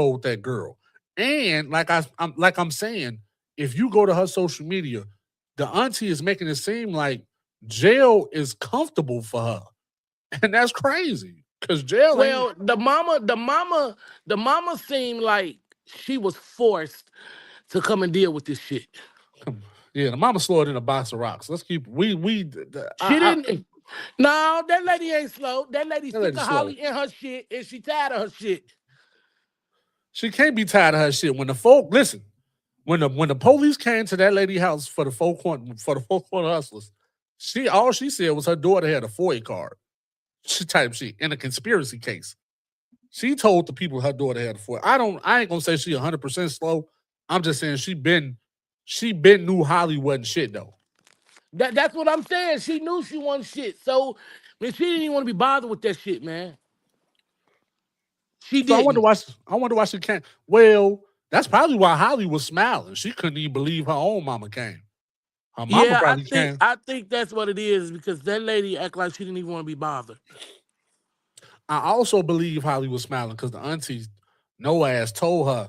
with that girl. And I'm saying, if you go to her social media, the auntie is making it seem like jail is comfortable for her, and that's crazy. Cause jail ain't. Well, the mama seemed like she was forced to come and deal with this shit. Yeah, the mama slower than a box of rocks. Let's keep She didn't. No, that lady ain't slow. That lady that sick lady of slow. Holly and her shit, and she tired of her shit. She can't be tired of her shit. When the folk listen, when the police came to that lady house for the folk corner hustlers, all she said was her daughter had a FOIA card. She type shit in a conspiracy case. She told the people her daughter had a FOIA. I ain't gonna say she 100% slow. I'm just saying she been knew Holly wasn't shit though. That's what I'm saying. She knew she wasn't shit. So, man, she didn't even want to be bothered with that shit, man. She So didn't. I wonder why she can't. Well, that's probably why Holly was smiling. She couldn't even believe her own mama came. Her mama Yeah, probably came. I think that's what it is because that lady act like she didn't even want to be bothered. I also believe Holly was smiling because the auntie, no ass, told her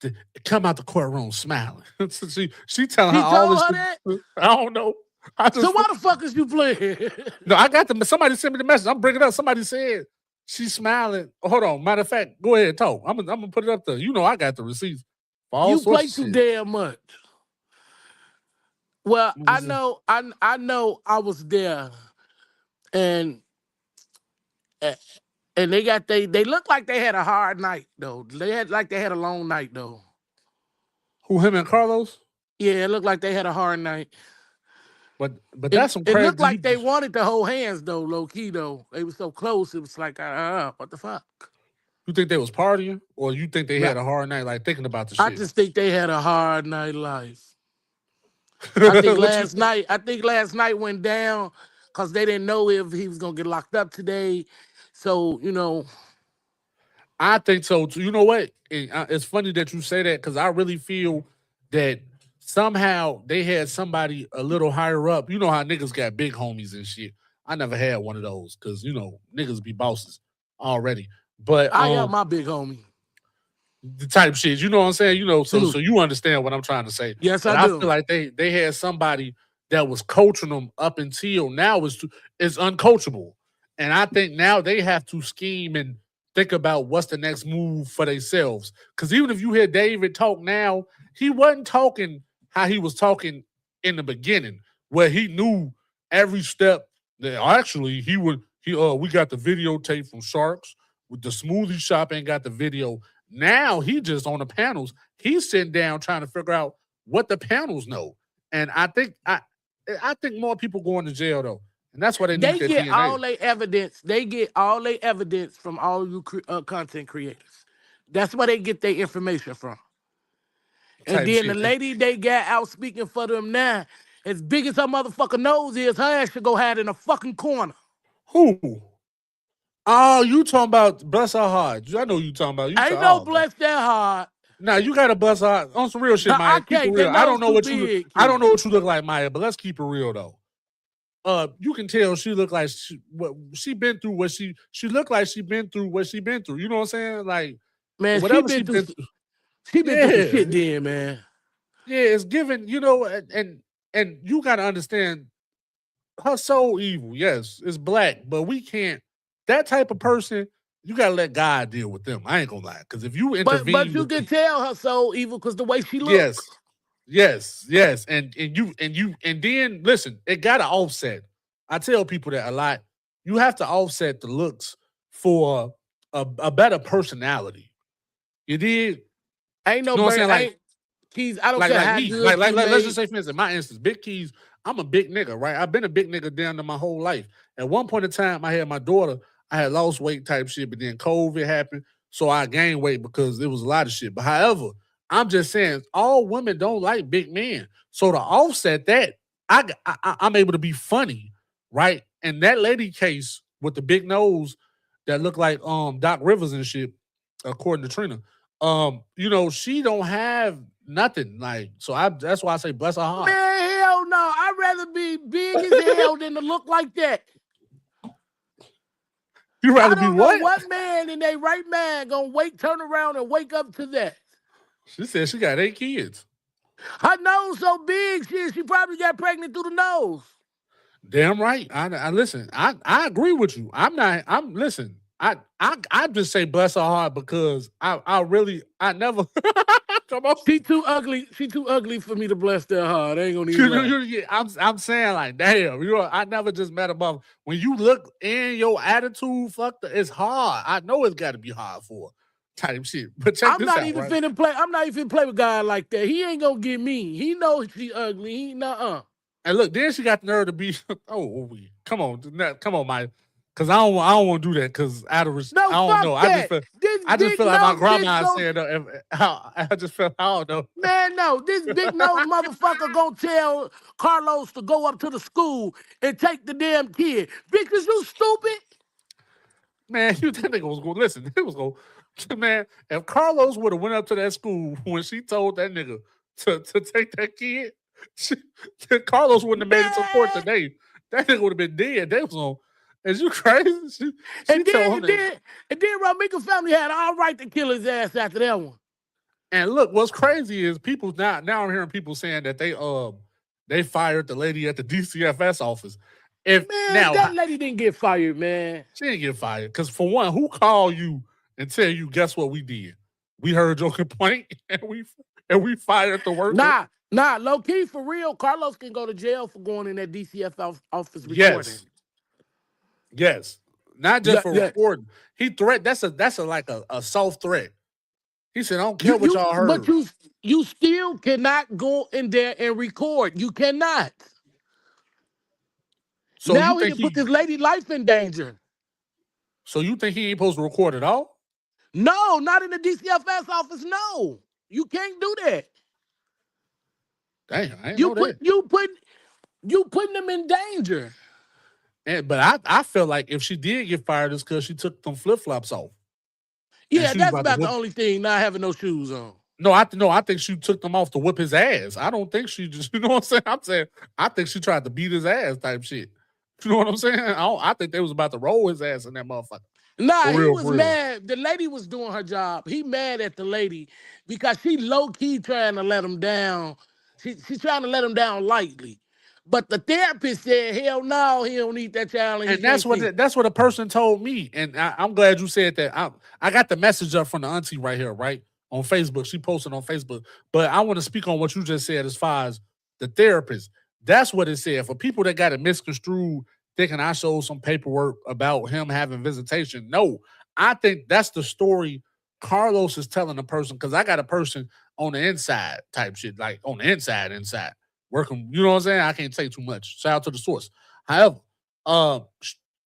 to come out the courtroom smiling. So she telling her She all told this her shit. that. I don't know. I So just why the fuck is you playing? no. I got them. Somebody sent me the message. I'm bringing it up. Somebody said she's smiling. Oh, hold on. Matter of fact, go ahead, talk. I'm gonna put it up there. You know I got the receipts for all You sorts play of too shit. damn much. Well, What I was it? know, I know, I was there, and eh, and they looked like they had a hard night though. They had a long night though. Who him and Carlos? Yeah, it looked like they had a hard night. But It that's some it looked crazy. like they wanted to hold hands though, low key though. They were so close. It was like, what the fuck? You think they was partying, or you think they Nah, had a hard night, like thinking about the I shit? just think they had a hard night life. What you? I think last night went down because they didn't know if he was gonna get locked up today. So I think so too. You know what? It's funny that you say that because I really feel that somehow they had somebody a little higher up. You know how niggas got big homies and shit. I never had one of those because niggas be bosses already. But I got my big homie. the type shit, you know what I'm saying? So you understand what I'm trying to say. Yes, But I I feel do. like they had somebody that was coaching them up until now is uncoachable. And I think now they have to scheme and think about what's the next move for themselves. Because even if you hear David talk now, he wasn't talking how he was talking in the beginning, where he knew every step. That actually he we got the videotape from Sharks with the smoothie shop ain't got the video. Now he just on the panels. He's sitting down trying to figure out what the panels know. And I think more people going to jail though, and that's why they need They that get DNA all their evidence. They get all their evidence from all you content creators. That's where they get their information from. And type then the shit. lady they got out speaking for them now, as big as her motherfucking nose is, her ass should go hide in a fucking corner. Who? Oh, you talking about bless her heart? I know you talking about. You Ain't talking. no Oh man. bless that hard. Now you got to bust her heart on some real shit, Maya. I Keep it can't. That real. I don't nose know too what you look. big, I don't kid. know what you look like, Maya. But let's keep it real though. You can tell she looked like she been through what she looked like she been through what she been through. You know what I'm saying? Like Man, whatever she been through. she been through some Yeah, shit then, man. yeah. It's given. And you got to understand her soul evil. Yes, it's black, but we can't. That type of person, you got to let God deal with them. I ain't gonna lie, because if you But intervene you with, can tell her so evil because the way she look. yes, yes, and then listen, it got to offset. I tell people that a lot. You have to offset the looks for a better personality. You did, you Ain't no know what I'm better. saying? Like Ain't Keys. I don't like care like how me, good she let's just made. say for instance, my instance, Big Keys. I'm a big nigga, right? I've been a big nigga down to my whole life. At one point in time, I had my daughter. I had lost weight type shit, but then COVID happened, so I gained weight because it was a lot of shit. But however, I'm just saying, all women don't like big men. So to offset that, I'm able to be funny, right? And that lady case with the big nose that looked like Doc Rivers and shit, according to Trina, she don't have nothing. Like, so that's why I say bless her heart. Man, hell no. I'd rather be big as hell than to look like that. You I rather be don't know what? what man in their right mind gonna turn around and wake up to that. She said she got 8 kids. Her nose so big, she probably got pregnant through the nose. Damn right. I listen. I agree with you. I'm listen. I just say bless her heart because I never come on. She too ugly. She too ugly for me to bless their heart. I ain't gonna even lie. I'm saying like damn. I never just met a mother. When you look in your attitude, it's hard. I know it's got to be hard for her type shit. But check I'm this not out, even right? finna play. I'm not even finna play with God like that. He ain't gonna get me. He knows she ugly. He nuh-uh. And look, then she got the nerve to be. Come on, Mike. Because I don't want to do that. Because I No, don't fuck know. that. This I just big feel like my nose bitch grandma gon' said. I just feel I don't know. man, no, this big nose motherfucker gonna tell Carlos to go up to the school and take the damn kid. Bitch, is you stupid? Man, that nigga was going to listen. It was going man, if Carlos would have went up to that school when she told that nigga to take that kid, Carlos wouldn't have made it to court Man. today. That nigga would have been dead. They was on. Is you crazy? She And then, told and him that. then, and then Ramika family had all right to kill his ass after that one. And look, what's crazy is people now I'm hearing people saying that they fired the lady at the DCFS office. If Man, now that lady didn't get fired, man. she didn't get fired because for one, who called you and tell you guess what we did? We heard your complaint and we fired the worker. Nah, low key for real. Carlos can go to jail for going in that DCF office recording. Yes, not just Yeah, for yeah. recording. He threat. That's a like a soft threat. He said, "I don't care what y'all heard." But you still cannot go in there and record. You cannot. So you Now he think done put this lady life in danger. So you think he ain't supposed to record at all? No, not in the DCFS office. No, you can't do that. Damn, I didn't know that. You putting them in danger. But I feel like if she did get fired, it's because she took them flip flops off. Yeah, she was that's about to about the whip. only thing. Not having no shoes on. No, I think she took them off to whip his ass. I don't think she just, you know what I'm saying? I think she tried to beat his ass type shit. You know what I'm saying? I think they was about to roll his ass in that motherfucker. Nah, For he real, was for real. mad. The lady was doing her job. He mad at the lady because she low key trying to let him down. She's trying to let him down lightly. But the therapist said, hell no, he don't need that child and he And that's can't see. what a person told me. And I'm glad you said that. I got the message up from the auntie right here, right? On Facebook. She posted on Facebook. But I want to speak on what you just said as far as the therapist. That's what it said. For people that got it misconstrued, thinking I showed some paperwork about him having visitation. No, I think that's the story Carlos is telling the person, because I got a person on the inside type shit, like on the inside, working, you know what I'm saying? I can't say too much. Shout out to the source. However, uh,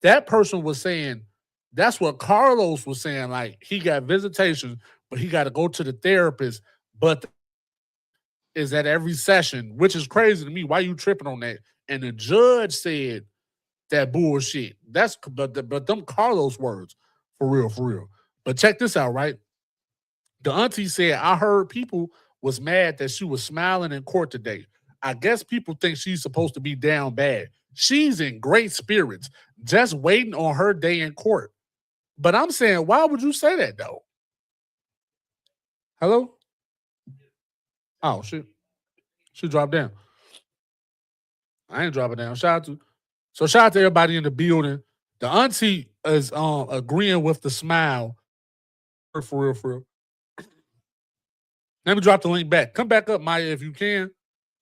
that person was saying that's what Carlos was saying. Like he got visitation, but he got to go to the therapist. But is at every session, which is crazy to me. Why you tripping on that? And the judge said that bullshit. That's but them Carlos words for real, for real. But check this out, right? The auntie said, I heard people was mad that she was smiling in court today. I guess people think she's supposed to be down bad. She's in great spirits, just waiting on her day in court. But I'm saying, why would you say that though? Hello? Oh shit. She dropped down. I ain't dropping down. Shout out to everybody in the building. The auntie is agreeing with the smile. For real, for real. Let me drop the link back. Come back up, Maya, if you can.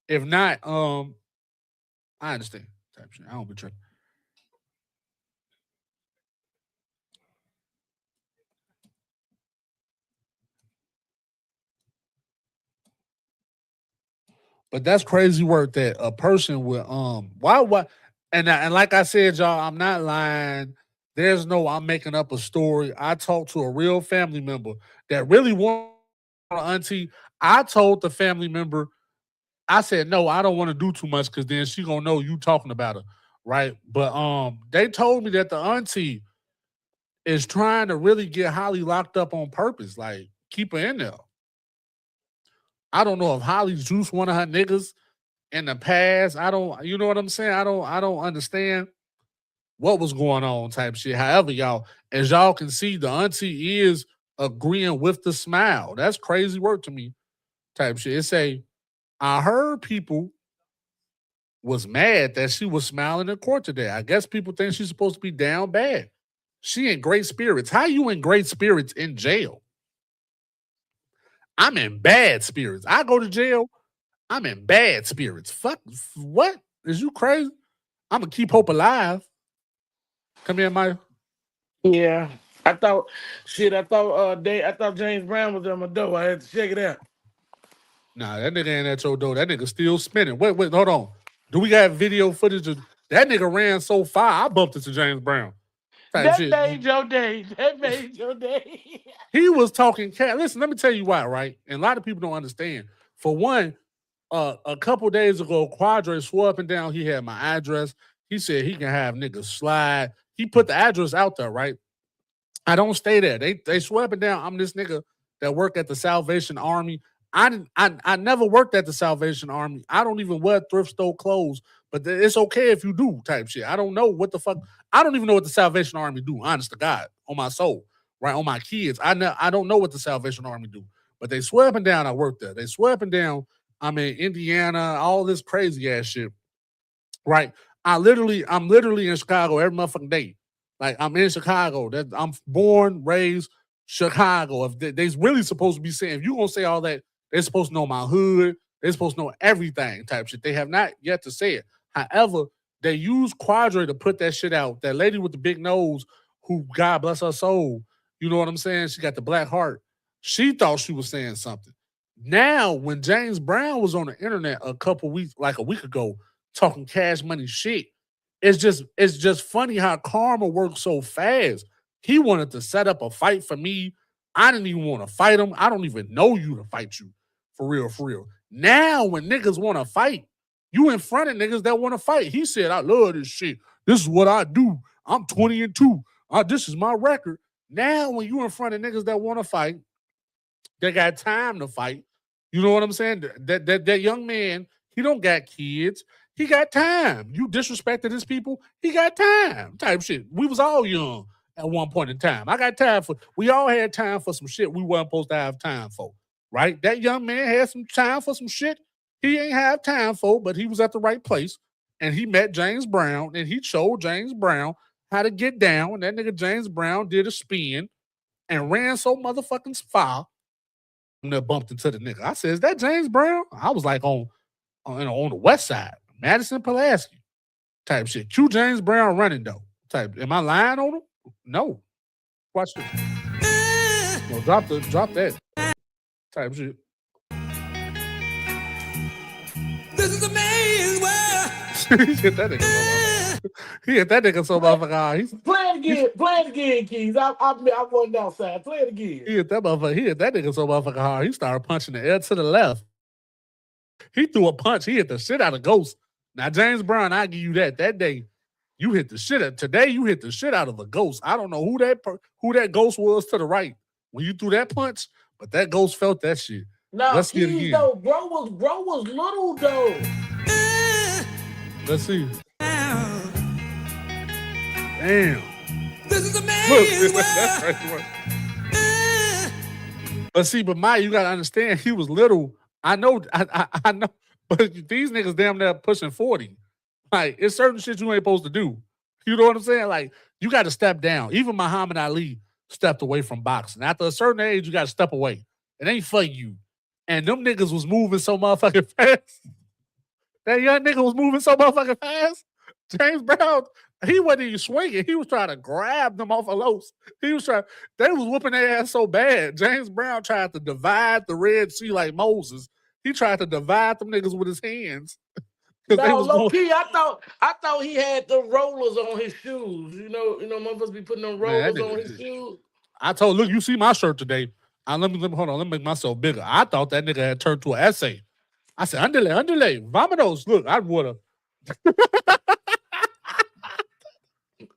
If not, I understand. Type shit. I don't be tripping. But that's crazy work that a person would why and like I said, y'all, I'm not lying. There's no I'm making up a story. I talked to a real family member that really wanted auntie. I told the family member, I said, no, I don't want to do too much because then she gonna know you talking about her, right? But they told me that the auntie is trying to really get Holly locked up on purpose, like keep her in there. I don't know if Holly juiced one of her niggas in the past. I don't, you know what I'm saying? I don't understand. what was going on type shit. However, y'all, as y'all can see, the auntie is agreeing with the smile. That's crazy work to me type shit. It say, I heard people was mad that she was smiling in court today. I guess people think she's supposed to be down bad. She in great spirits. How you in great spirits in jail? I'm in bad spirits. I go to jail, I'm in bad spirits. Fuck, what? Is you crazy? I'm gonna keep hope alive. Come here, Maya. Yeah. I thought James Brown was on my door. I had to check it out. Nah, that nigga ain't at your door. That nigga still spinning. Wait, hold on. Do we got video footage of that nigga ran so far? I bumped into James Brown. That made your day. That made your day. He was talking cat. Listen, let me tell you why, right? And a lot of people don't understand. For one, a couple days ago, Quadre swore up and down he had my address. He said he can have niggas slide. He put the address out there, right? I don't stay there. They swear up and down I'm this nigga that work at the Salvation Army. I never worked at the Salvation Army. I don't even wear thrift store clothes, but it's okay if you do type shit. I don't know what the fuck. I don't even know what the Salvation Army do, honest to God, on my soul, right? On my kids. I don't know what the Salvation Army do, but they swear up and down I work there. They swear up and down I'm in Indiana, all this crazy ass shit, right? I'm literally in Chicago every motherfucking day. Like I'm in Chicago. I'm born, raised Chicago. If they's really supposed to be saying, if you gonna say all that, they're supposed to know my hood. They're supposed to know everything type shit. They have not yet to say it. However, they use Quadre to put that shit out. That lady with the big nose, who God bless her soul, you know what I'm saying? She got the black heart. She thought she was saying something. Now, when James Brown was on the internet a week ago, talking cash money shit, it's just funny how karma works so fast. He wanted to set up a fight for me. I didn't even want to fight him. I don't even know you to fight you. For real. Now, when niggas want to fight, you in front of niggas that want to fight. He said, I love this shit. This is what I do. I'm 20-2. This is my record. Now, when you in front of niggas that want to fight, they got time to fight. You know what I'm saying? That young man, he don't got kids. He got time. You disrespected his people, he got time type shit. We was all young at one point in time. I got time we all had time for some shit we weren't supposed to have time for, right? That young man had some time for some shit he ain't have time for, but he was at the right place. And he met James Brown, and he showed James Brown how to get down. And that nigga James Brown did a spin and ran so motherfucking far. And then bumped into the nigga. I said, is that James Brown? I was like on the west side, Madison Pulaski type shit. Q James Brown running though. Type. Am I lying on him? No. Watch this. No, drop that type shit. This is a man's world. He hit that nigga. He hit that nigga so motherfucker. Play it again, Keys. I'm going outside. Play it again. He hit that nigga so motherfucking hard. He started punching the air to the left. He threw a punch. He hit the shit out of Ghost. Now, James Brown, I give you that. That day, you hit the shit out. Today, you hit the shit out of a Ghost. I don't know who that Ghost was to the right when you threw that punch, but that Ghost felt that shit. No, let's see it again. Though, bro was little though. Let's see. Damn. This is a man's world. That's right. But see, Maya, you gotta understand, he was little. I know, but these niggas damn near pushing 40. Like, it's certain shit you ain't supposed to do. You know what I'm saying? Like, you got to step down. Even Muhammad Ali stepped away from boxing. After a certain age, you got to step away. It ain't for you. And them niggas was moving so motherfucking fast. That young nigga was moving so motherfucking fast. James Brown, he wasn't even swinging. He was trying to grab them off of Los. They was whooping their ass so bad. James Brown tried to divide the Red Sea like Moses. He tried to divide them niggas with his hands. No, low key, I thought he had the rollers on his shoes. You know, motherfuckers be putting them rollers on his shoes. I told, look, you see my shirt today. Let me hold on. Let me make myself bigger. I thought that nigga had turned to an essay. I said, underlay, vamonos. Look, I would have.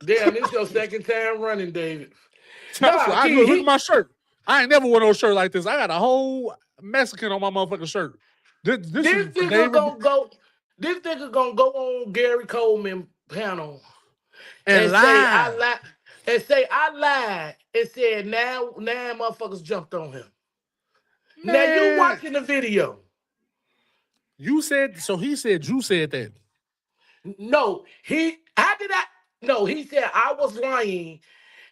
Damn, this your second time running, David. Look at my shirt. I ain't never worn no shirt like this. I got a whole Mexican on my motherfucking shirt. This nigga gonna go on Gary Coleman panel and and say I lied. lied and say I lied and said now motherfuckers jumped on him. Now you Man, watching the video. you said so. He said you said that. No, how did I no, he said I was lying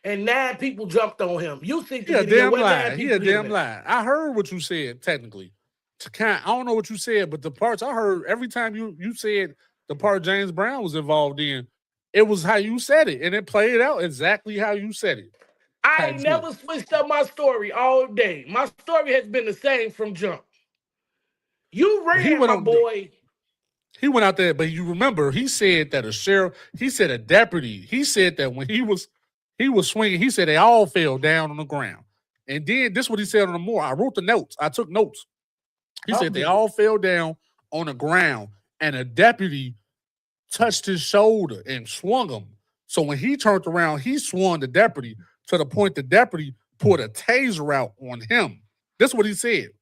and 9 people jumped on him. You see the He a video damn where 9 lie. He a people hit him damn at. lie. I heard what you said technically. I don't know what you said, but the parts I heard every time you said the part James Brown was involved in, it was how you said it, and it played out exactly how you said it. I Type ain't shit. never switched up my story all day. My story has been the same from jump. You But he ran, went my on. boy. He went out there, but you remember he said that a sheriff. He said a deputy. He said that when he was swinging, he said they all fell down on the ground. And then this is what he said on the more. I wrote the notes. I took notes. He said they all fell down on the ground, and a deputy touched his shoulder and swung him. So when he turned around, he swung the deputy to the point the deputy pulled a taser out on him. That's what he said.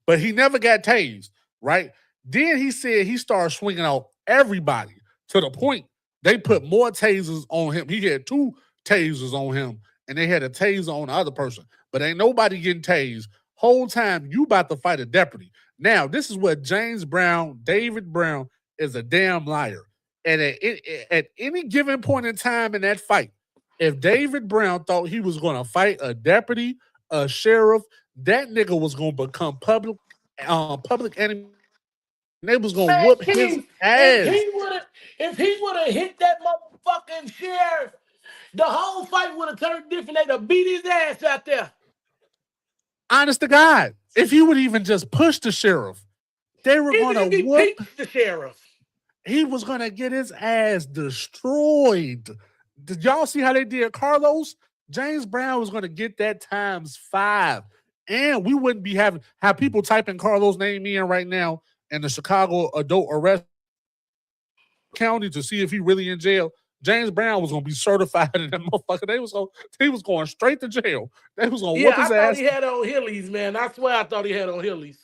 But he never got tased, right? Then he said he started swinging out everybody to the point they put more tasers on him. He had 2 tasers on him, and they had a taser on the other person. But ain't nobody getting tased. Whole time you about to fight a deputy. Now, this is what James Brown, David Brown, is a damn liar. And at any given point in time in that fight, if David Brown thought he was going to fight a deputy, a sheriff, that nigga was going to become public enemy. And they was going to Man, whoop his Keith, ass. if he would have hit that motherfucking sheriff, the whole fight would have turned different. They'd have beat his ass out there. Honest to God, if he would even just push the sheriff, they were Even going if to he whoop. beat the sheriff. He was going to get his ass destroyed. Did y'all see how they did Carlos? James Brown was going to get that times 5. And we wouldn't be have people typing Carlos' name in right now in the Chicago adult arrest county to see if he really in jail. James Brown was going to be certified in that motherfucker. He was going straight to jail. They was going to whoop Yeah, I his thought ass. he had on Hillies, man. I swear I thought he had on Hillies.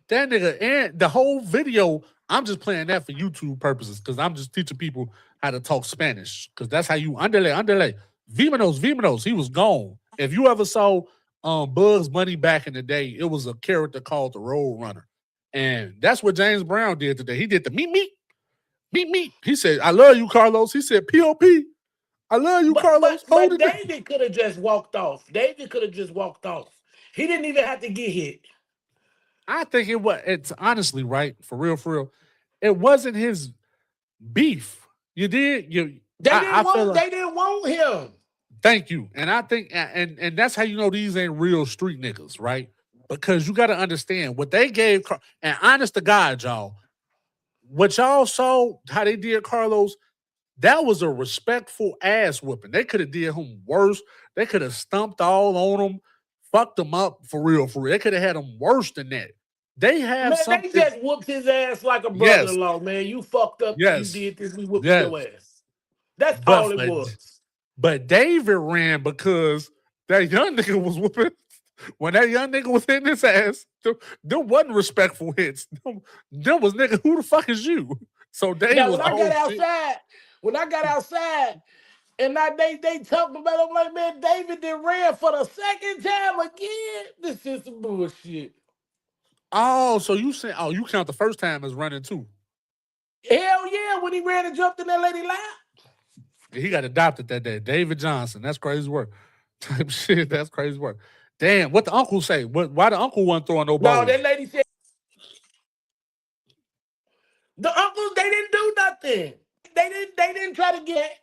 That nigga, and the whole video, I'm just playing that for YouTube purposes because I'm just teaching people how to talk Spanish because that's how you underlay. Vimonos, he was gone. If you ever saw Bugs Bunny back in the day, it was a character called the Road Runner. And that's what James Brown did today. He did the meet. He said, I love you, Carlos. He said, P.O.P. I love you, Carlos. But Hold it down. David could have just walked off. He didn't even have to get hit. I think it's honestly right, for real. It wasn't his beef. You did? They didn't want him. Thank you. And I think, and that's how you know these ain't real street niggas, right? Because you got to understand what they gave, and honest to God, y'all, what y'all saw, how they did Carlos, that was a respectful ass whooping. They could have did him worse. They could have stumped all on him, fucked him up for real. They could have had him worse than that. They have Man, something. they just whooped his ass like a brother-in-law, man. You fucked up. Yes. You did this. We whooped Yes. your ass. That's all it was. But David ran because that young nigga was whooping. When that young nigga was hitting his ass, there wasn't respectful hits. There was nigga, who the fuck is you? So David Now, was when I got outside, and they talked about it, I'm like, man, David then ran for the second time again. This is some bullshit. Oh, so you said, you count the first time as running too. Hell yeah, when he ran and jumped in that lady lap. He got adopted that day. David Johnson. That's crazy work. Type shit. That's crazy work. Damn, what the uncle say? Why the uncle wasn't throwing no balls? No, that lady said the uncles, they didn't do nothing. They didn't try to get.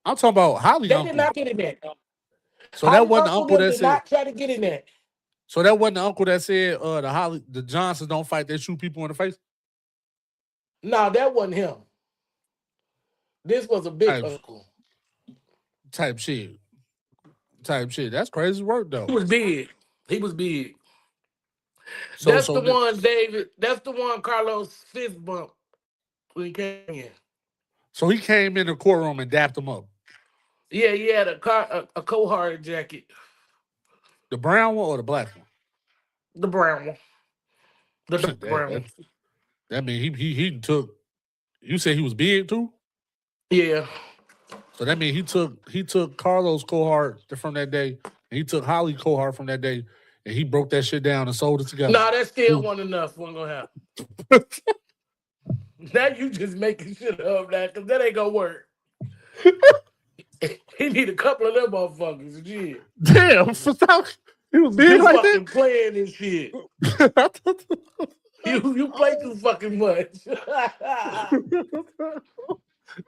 I'm talking about Holly They uncle. did not get in there. So that wasn't the uncle that did said. not try to get in there. So that wasn't the uncle that said the Johnsons don't fight, they shoot people in the face? No, that wasn't him. This was a big uncle. Type shit. That's crazy work though. He was big. So, That's the one, David. That's the one Carlos fist bumped when he came in. So he came in the courtroom and dapped him up. Yeah, he had a Cohart jacket. The brown one or the black one? The brown one. The dark brown one. That mean he took. You said he was big too? Yeah. So that means he took Carlos Cohart from that day, and he took Holly Cohart from that day, and he broke that shit down and sold it together. Nah, that still wasn't enough. Wasn't gonna happen. Now you just making shit up now, because that ain't gonna work. He need a couple of them motherfuckers. Yeah. Damn, he was big You like fucking that. playing this shit. You play too fucking much.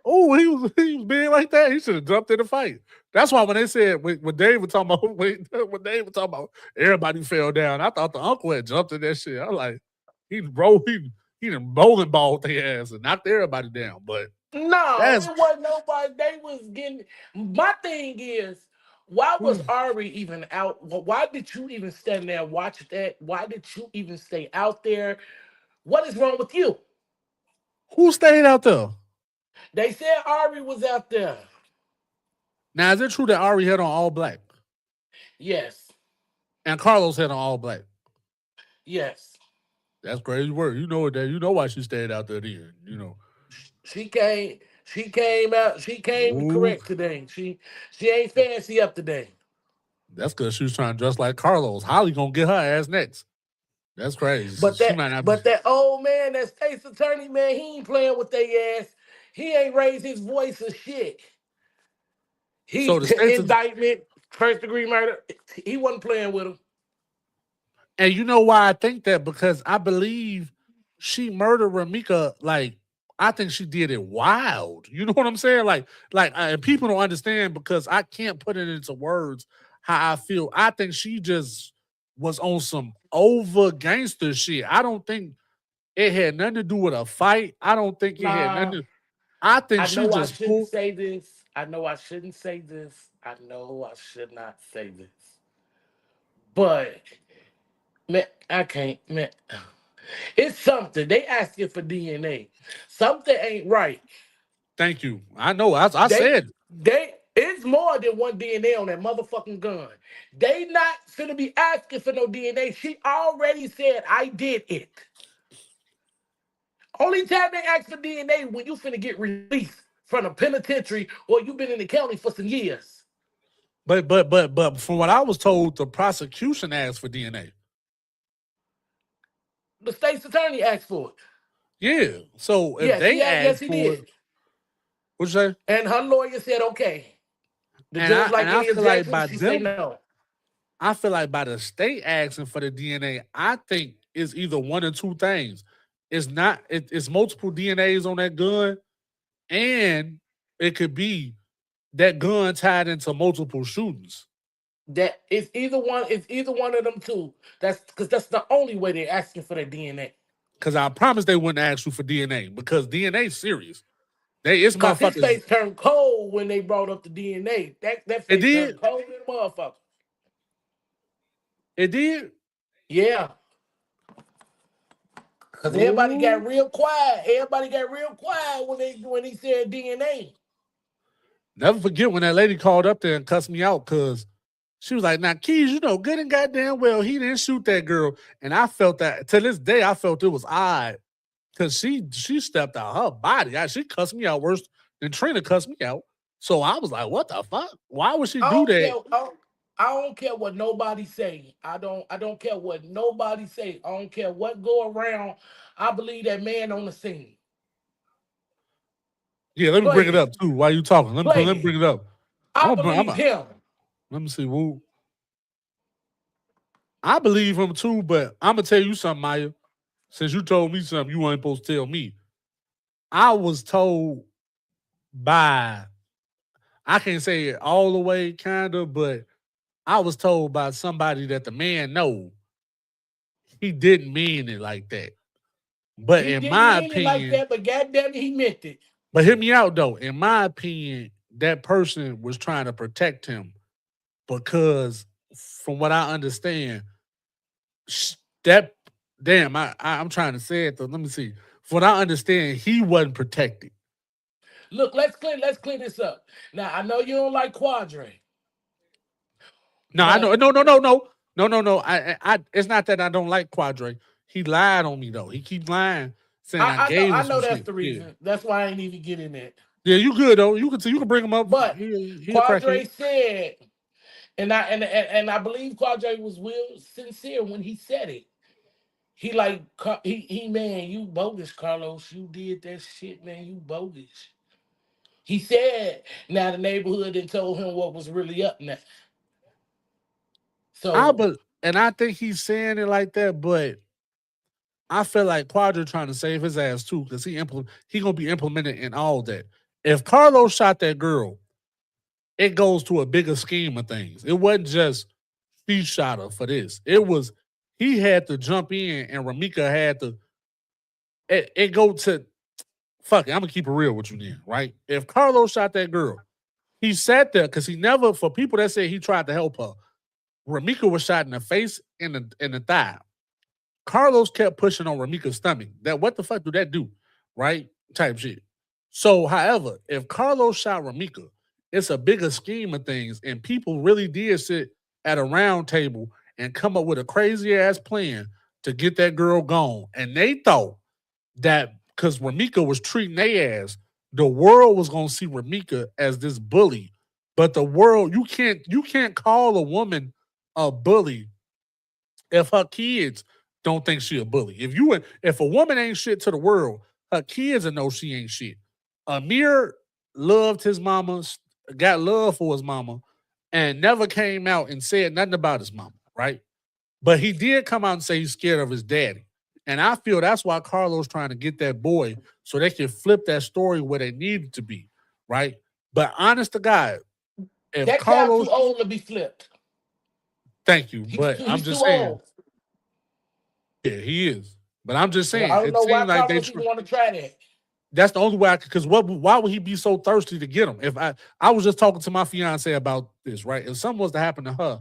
Oh, he was big like that. He should have jumped in the fight. That's why when they said when Dave was talking about when Dave was talking about everybody fell down, I thought the uncle had jumped in that shit. I was like, he done bowling balled their ass and knocked everybody down. But No, that's it wasn't nobody. They was getting. My thing is, why was Ari even out? Why did you even stand there and watch that? Why did you even stay out there? What is wrong with you? who stayed out there? They said Ari was out there. Now, is it true that Ari had on all black Yes, and Carlos had on all black? yes. That's crazy work. You know that. You know why she stayed out there then. You know. She came out. She came Ooh, correct today. She ain't fancy up today. that's because she was trying to dress like Carlos. Holly gonna get her ass next. That's crazy. But She might not be. that old man, that state's attorney man, he ain't playing with their ass. He ain't raised his voice or shit. He So the state's indictment, first degree murder. He wasn't playing with him. And you know why I think that? Because I believe she murdered Ramika. Like, I think she did it wild. You know what I'm saying? And people don't understand because I can't put it into words how I feel. I think she just was on some over gangster shit. I don't think it had nothing to do with a fight. I don't think it had nothing Nah, to, I think I she know I just shouldn't pulled. say this. I know I shouldn't say this. I know I should not say this. But man, I can't, man. It's something. They asking for DNA. Something ain't right. Thank you. I know. I They said it's more than one DNA on that motherfucking gun. They not finna be asking for no DNA. She already said I did it. Only time they ask for DNA when you finna get released from the penitentiary or you been in the county for some years. but from what I was told, the prosecution asked for DNA. The state's attorney asked for it. Yeah. So if Yes, they yes, asked he for it, did. what you say? And her lawyer said okay. The And judge like I any feel like objection, by she say them, no. I feel like by the state asking for the DNA, I think it's either one or two things. It's not. It's multiple DNAs on that gun, and it could be that gun tied into multiple shootings. That it's either one of them two. That's because that's the only way they're asking for their DNA. Because I promise they wouldn't ask you for DNA because DNA is serious. It's Cause his motherfuckers. face turned cold when they brought up the DNA. That It face did. turned cold in the motherfucker. It did. Yeah. Cause everybody got real quiet. Everybody got real quiet when he said DNA. Never forget when that lady called up there and cussed me out because she was like, now, Keys, you know, good and goddamn well, he didn't shoot that girl. And I felt that, to this day, I felt it was odd because she stepped out her body. She cussed me out worse than Trina cussed me out. So I was like, what the fuck? Why would she do that? I don't care what nobody say. I don't care what nobody say. I don't care what go around. I believe that man on the scene. Yeah, let me bring it up too while you talking. Let me bring it up. I believe him. Let me see. Woo. I believe him too, but I'm gonna tell you something, Maya. Since you told me something you weren't supposed to tell me. I was told by, I can't say it all the way, kind of, but I was told by somebody that the man know he didn't mean it like that. But He in didn't my mean it like opinion, that, but goddamn it, he meant it. but hear me out though. In my opinion, that person was trying to protect him because, from what I understand, that damn, I'm trying to say it though. Let me see. From what I understand, he wasn't protected. Look, let's clear this up. Now I know you don't like Quadre. No, I know. No. I it's not that I don't like Quadre. He lied on me though. He keep lying, saying I gave him I some know that's shit. the reason. Yeah. That's why I ain't even get in it. Yeah, you good though. You can bring him up. But He a crackhead. Quadre said, and I believe Quadre was sincere when he said it. He like he man, you bogus, Carlos. You did that shit, man. You bogus. He said now the neighborhood and told him what was really up now. So And I think he's saying it like that, but I feel like Quadra trying to save his ass too, because he gonna be implemented in all that. If Carlos shot that girl, it goes to a bigger scheme of things. It wasn't just he shot her for this. It was he had to jump in and Ramika had to it go to fuck it. I'm gonna keep it real with you then, right? If Carlos shot that girl, he sat there because he never, for people that say he tried to help her, Ramika was shot in the face and the thigh. Carlos kept pushing on Ramika's stomach. That what the fuck do that do? Right? Type shit. So, however, if Carlos shot Ramika, it's a bigger scheme of things, and people really did sit at a round table and come up with a crazy ass plan to get that girl gone. And they thought that because Ramika was treating their ass, the world was gonna see Ramika as this bully. But the world, you can't call a woman a bully if her kids don't think she a bully. If a woman ain't shit to the world, her kids will know she ain't shit. Amir loved his mama, got love for his mama, and never came out and said nothing about his mama, right? But he did come out and say he's scared of his daddy. And I feel that's why Carlos trying to get that boy so they can flip that story where they needed to be, right? But honest to God, if that Carlos too old to be flipped. Thank you, but He's I'm just too saying. old. Yeah, he is. But I'm just saying, I don't it know why seems like Carlos even want to try that. That's the only way I could, because why would he be so thirsty to get him? If I was just talking to my fiance about this, right? If something was to happen to her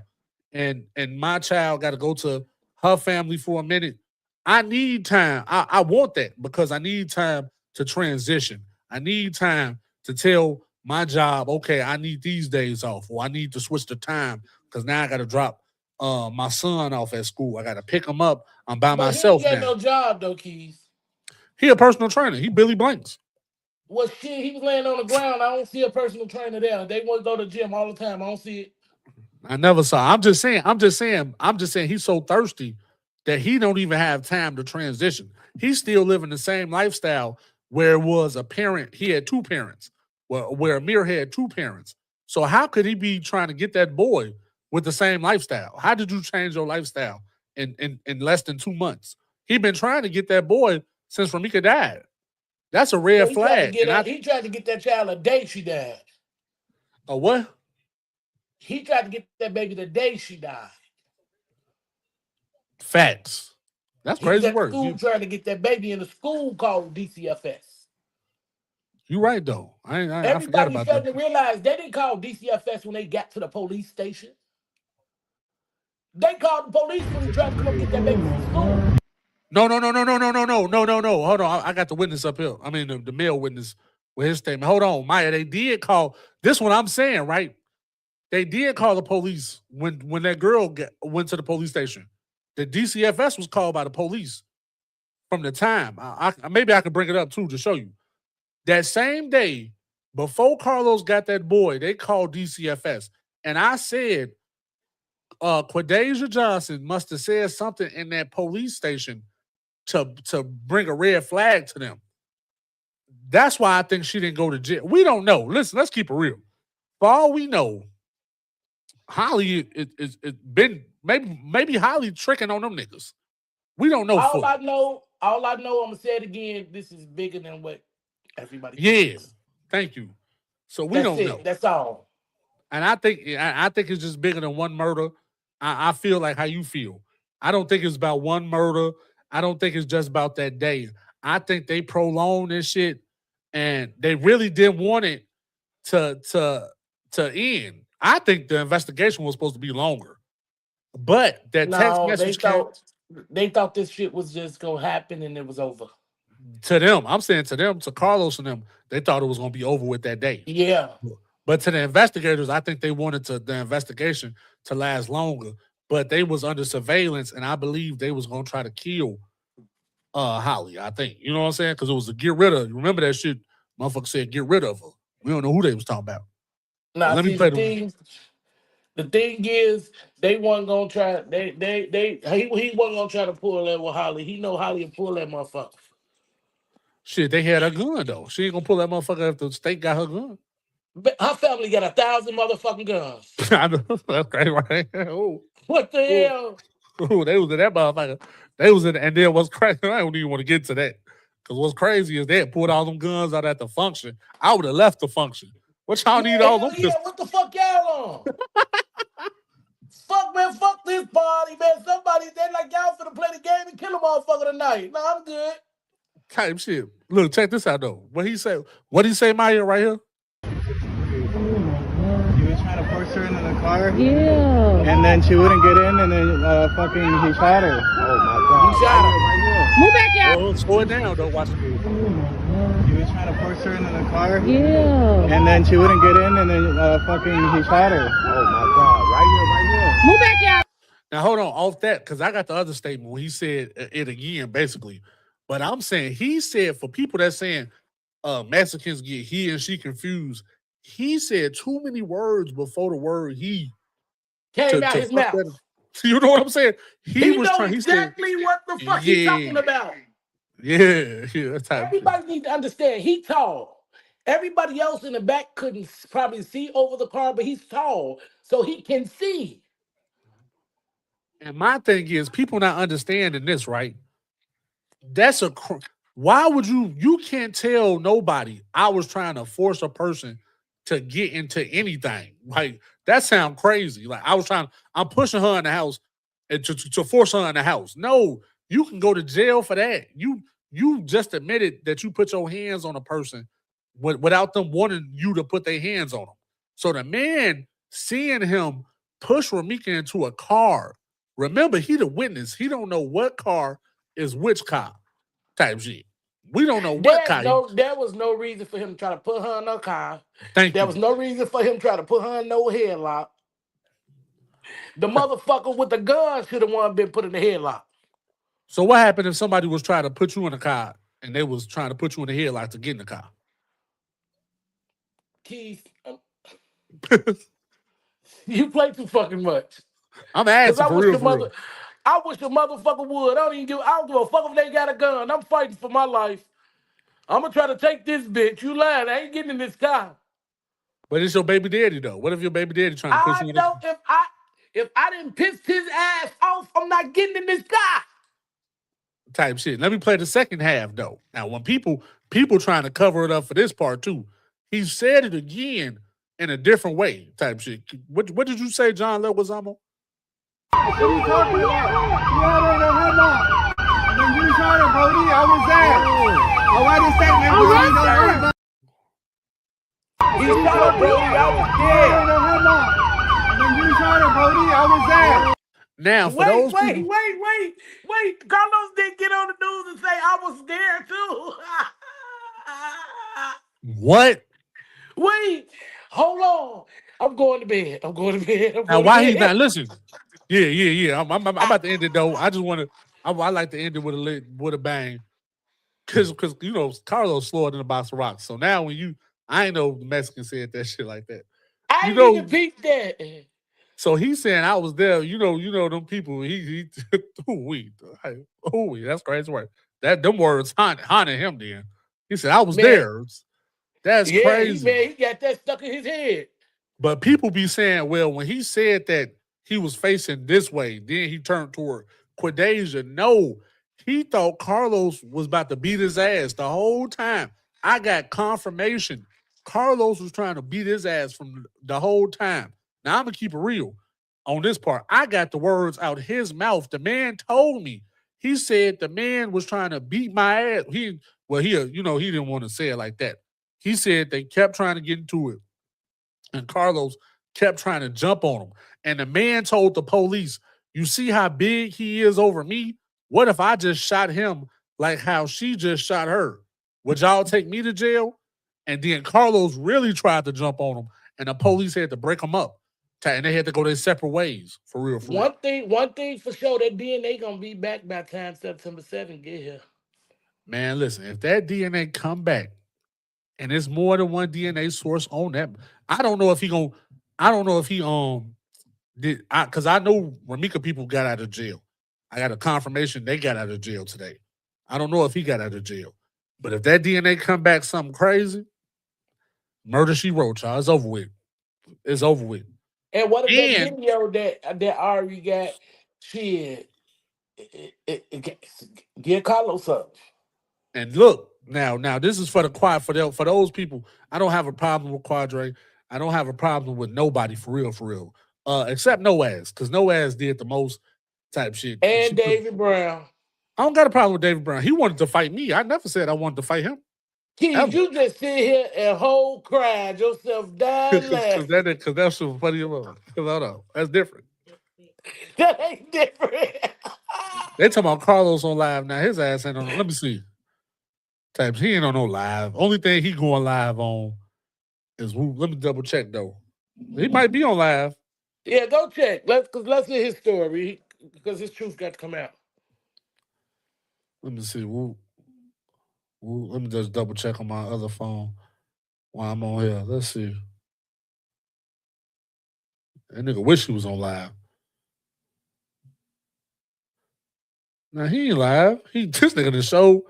and my child got to go to her family for a minute, I need time. I want that because I need time to transition. I need time to tell my job, okay, I need these days off, or I need to switch the time because now I got to drop my son off at school. I got to pick him up. I'm by myself he ain't now. got no job though, Keys. He a personal trainer. He Billy Blanks. Well, shit, he was laying on the ground. I don't see a personal trainer there. They want to go to the gym all the time. I don't see it. I never saw. I'm just saying he's so thirsty that he don't even have time to transition. He's still living the same lifestyle where it was a parent. He had two parents. Where Amir had two parents. So how could he be trying to get that boy with the same lifestyle? How did you change your lifestyle in less than 2 months? He been trying to get that boy since Ramika died. That's a red flag. He tried to get that child a day she died. A what? He tried to get that baby the day she died. Facts. That's crazy work. School trying to get that baby in a school called DCFS. You're right though. I forgot about that. Everybody started to realize they didn't call DCFS when they got to the police station. They called the police when they tried to come get that baby from school. No. Hold on. I got the witness up here. I mean, the male witness with his statement. Hold on, Maya. They did call. This one I'm saying, right? They did call the police when that girl went to the police station. The DCFS was called by the police from the time. Maybe I could bring it up too to show you. That same day, before Carlos got that boy, they called DCFS. And I said, Quadasia Johnson must have said something in that police station to bring a red flag to them. That's why I think she didn't go to jail. We don't know. Listen, let's keep it real. For all we know, Holly is been maybe Holly tricking on them niggas. We don't know. All I know, I'm gonna say it again. This is bigger than what everybody thinks. Thank you. So we don't know. That's all. And I think it's just bigger than one murder. I feel like how you feel. I don't think it's about one murder. I don't think it's just about that day. I think they prolonged this shit and they really didn't want it to end. I think the investigation was supposed to be longer. But that text message they thought this shit was just gonna happen and it was over. To them, I'm saying to them, to Carlos and them, they thought it was gonna be over with that day. Yeah. But to the investigators, I think they wanted the investigation to last longer. But they was under surveillance, and I believe they was gonna try to kill Holly. I think, you know what I'm saying, because it was to get rid of. Remember that shit Motherfucker said, get rid of her. We don't know who they was talking about. Now, Let me see, play the thing is, they wasn't gonna try. He wasn't gonna try to pull that with Holly. He know Holly will pull that motherfucker. Shit, they had her gun, though. She ain't gonna pull that motherfucker if the state got her gun. But her family got 1,000 motherfucking guns. I know. That's crazy, right? Oh, What the hell? they was in that motherfucker. They was in, and then what's crazy, I don't even want to get to that. Because what's crazy is they had pulled all them guns out at the function. I would have left the function. What y'all need all them? Yeah, what the fuck y'all on? Fuck, man, fuck this party, man. Somebody, they like y'all finna play the game and kill a motherfucker tonight. No, I'm good. Type shit. Look, check this out, though. What he say, Maya, right here? He was trying to force her into the car. Yeah. And then she wouldn't get in, and then he shot her. Oh my god. He shot her. Move back out. Oh, slow it down, though. Watch it. He was trying to force her into the car. Yeah. And then she wouldn't get in, and then he shot her. Oh my god. Right here. Move back out. Now, hold on, off that, because I got the other statement when he said it again, basically. But I'm saying, he said, for people that saying Mexicans get he and she confused, he said too many words before the word he Came out his mouth. You know what I'm saying? He was know exactly what the fuck he's talking about. Yeah, that's how Everybody needs to understand, he tall. Everybody else in the back couldn't probably see over the car, but he's tall, so he can see. And my thing is, people not understanding this, right? That's why would you can't tell nobody I was trying to force a person to get into anything. Like, that sound crazy. Like, I'm pushing her in the house and to force her in the house. No, you can go to jail for that. You just admitted that you put your hands on a person without them wanting you to put their hands on them. So the man seeing him push Ramika into a car, remember, he the witness. He don't know what car is which car type shit. We don't know what car. There was no reason for him to try to put her in her car. There was no reason for him to try to put her in no headlock. The motherfucker with the gun should have one been put in the headlock. So what happened if somebody was trying to put you in a car and they was trying to put you in the headlock to get in the car? Keith, you play too fucking much. I'm asking for real. I wish the motherfucker would. I don't give a fuck if they got a gun. I'm fighting for my life. I'm gonna try to take this bitch. You lying. I ain't getting in this car. But it's your baby daddy, though. What if your baby daddy trying to push you in the car? If I didn't piss his ass off, I'm not getting in this car. Type shit. Let me play the second half, though. Now, when people trying to cover it up for this part, too, he said it again in a different way, type shit. What did you say, John Leguizamo? What are you talking about? You had her in a headlock. And then you shot her, Brody. I was there. Oh, I didn't say that. He shot her, Brody. I was there. In a headlock. And then you shot her, Brody. I was there. Now, for those people... Wait. Carlos didn't get on the news and say I was there, too. What? Wait. Hold on. I'm going to bed. Now, why he's not listening? Yeah. I'm about to end it, though. I just want to... I like to end it with a bang. Because you know, Carlos slower than a box of rocks. So now when I ain't know the Mexican said that shit like that. I ain't even peeped that. So he's saying I was there. You know them people. That's crazy word. Them words haunted him. Then he said I was there. That's crazy. He got that stuck in his head. But people be saying, well, when he said that he was facing this way, then he turned toward Quadesia. No, he thought Carlos was about to beat his ass the whole time. I got confirmation. Carlos was trying to beat his ass from the whole time. Now, I'm going to keep it real on this part. I got the words out his mouth. The man told me. He said the man was trying to beat my ass. He didn't want to say it like that. He said they kept trying to get into it. And Carlos kept trying to jump on him. And the man told the police, you see how big he is over me? What if I just shot him like how she just shot her? Would y'all take me to jail? And then Carlos really tried to jump on him. And the police had to break him up. And they had to go their separate ways, for real. One thing for sure, that DNA gonna be back by the time September 7th get here. Man, listen, if that DNA come back and it's more than one DNA source on that. I don't know if he did because I know Ramika people got out of jail. I got a confirmation they got out of jail today. I don't know if he got out of jail, but if that DNA come back something crazy, murder she wrote, y'all. It's over with. It's over with. And what if that And video that Ari got? Shit, get Carlos up. and look now this is for the quiet for those people. I don't have a problem with Quadre. I don't have a problem with nobody for real. Except Noaz, because Noaz did the most type shit. And David Brown. I don't got a problem with David Brown. He wanted to fight me. I never said I wanted to fight him. Keith, Ever. you just sit here and whole cried yourself down laughing. Because that's so funny. Because I don't know. That's different. That ain't different. They talking about Carlos on live now. His ass ain't on. Let me see. Types he ain't on no live. Only thing he going live on is let me double check though. He might be on live. Yeah, go check. Let's hear his story because his truth got to come out. Let me see. Let me just double check on my other phone while I'm on here. Let's see. That nigga wish he was on live. Now he ain't live. This nigga the show.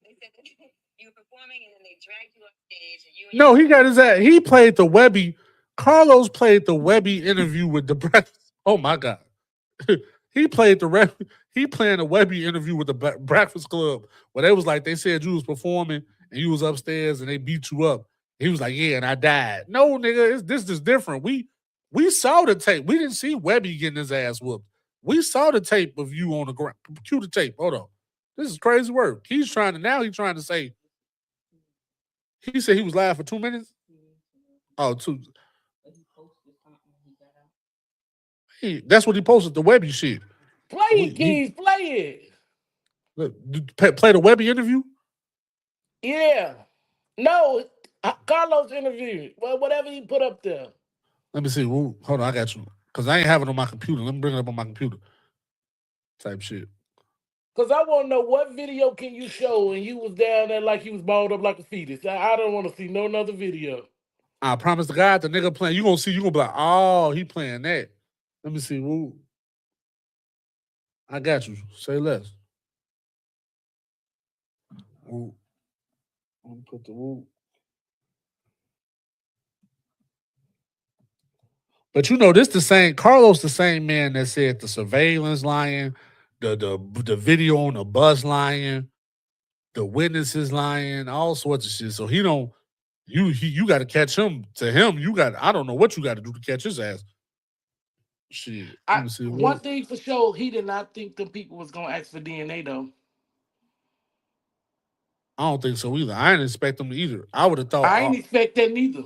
They said that you were performing and then they dragged you off stage and you and No, he got his ass. He played the Webby. Carlos played the Webby interview with the Breakfast. Oh my God. He playing the Webby interview with the Breakfast Club where they was like, they said you was performing and you was upstairs and they beat you up. He was like, yeah, and I died. No, nigga, this is different. We saw the tape. We didn't see Webby getting his ass whooped. We saw the tape of you on the ground. Cue the tape. Hold on. This is crazy work. He's trying to say, he said he was live for 2 minutes? Oh, 2. That's what he posted, the Webby shit. Play it, Keith. Play it. Look, play the Webby interview? Yeah. No, Carlos interview. Well, whatever he put up there. Let me see. Hold on, I got you. Because I ain't have it on my computer. Let me bring it up on my computer. Type shit. Because I want to know what video can you show and you was down there like you was balled up like a fetus. I don't want to see no other video. I promise to God, the nigga playing, you gonna be like, oh, he playing that. Let me see. I got you. Say less. Let me put the woo. But this the same, Carlos the same man that said the surveillance lying, the video on the bus lying, the witnesses lying, all sorts of shit. So he don't, you got to catch him. To him, I don't know what you got to do to catch his ass. Shit. Let me see. One thing for sure, he did not think the people was going to ask for DNA though. I don't think so either. I didn't expect them to either. I would have thought. I ain't expect that neither.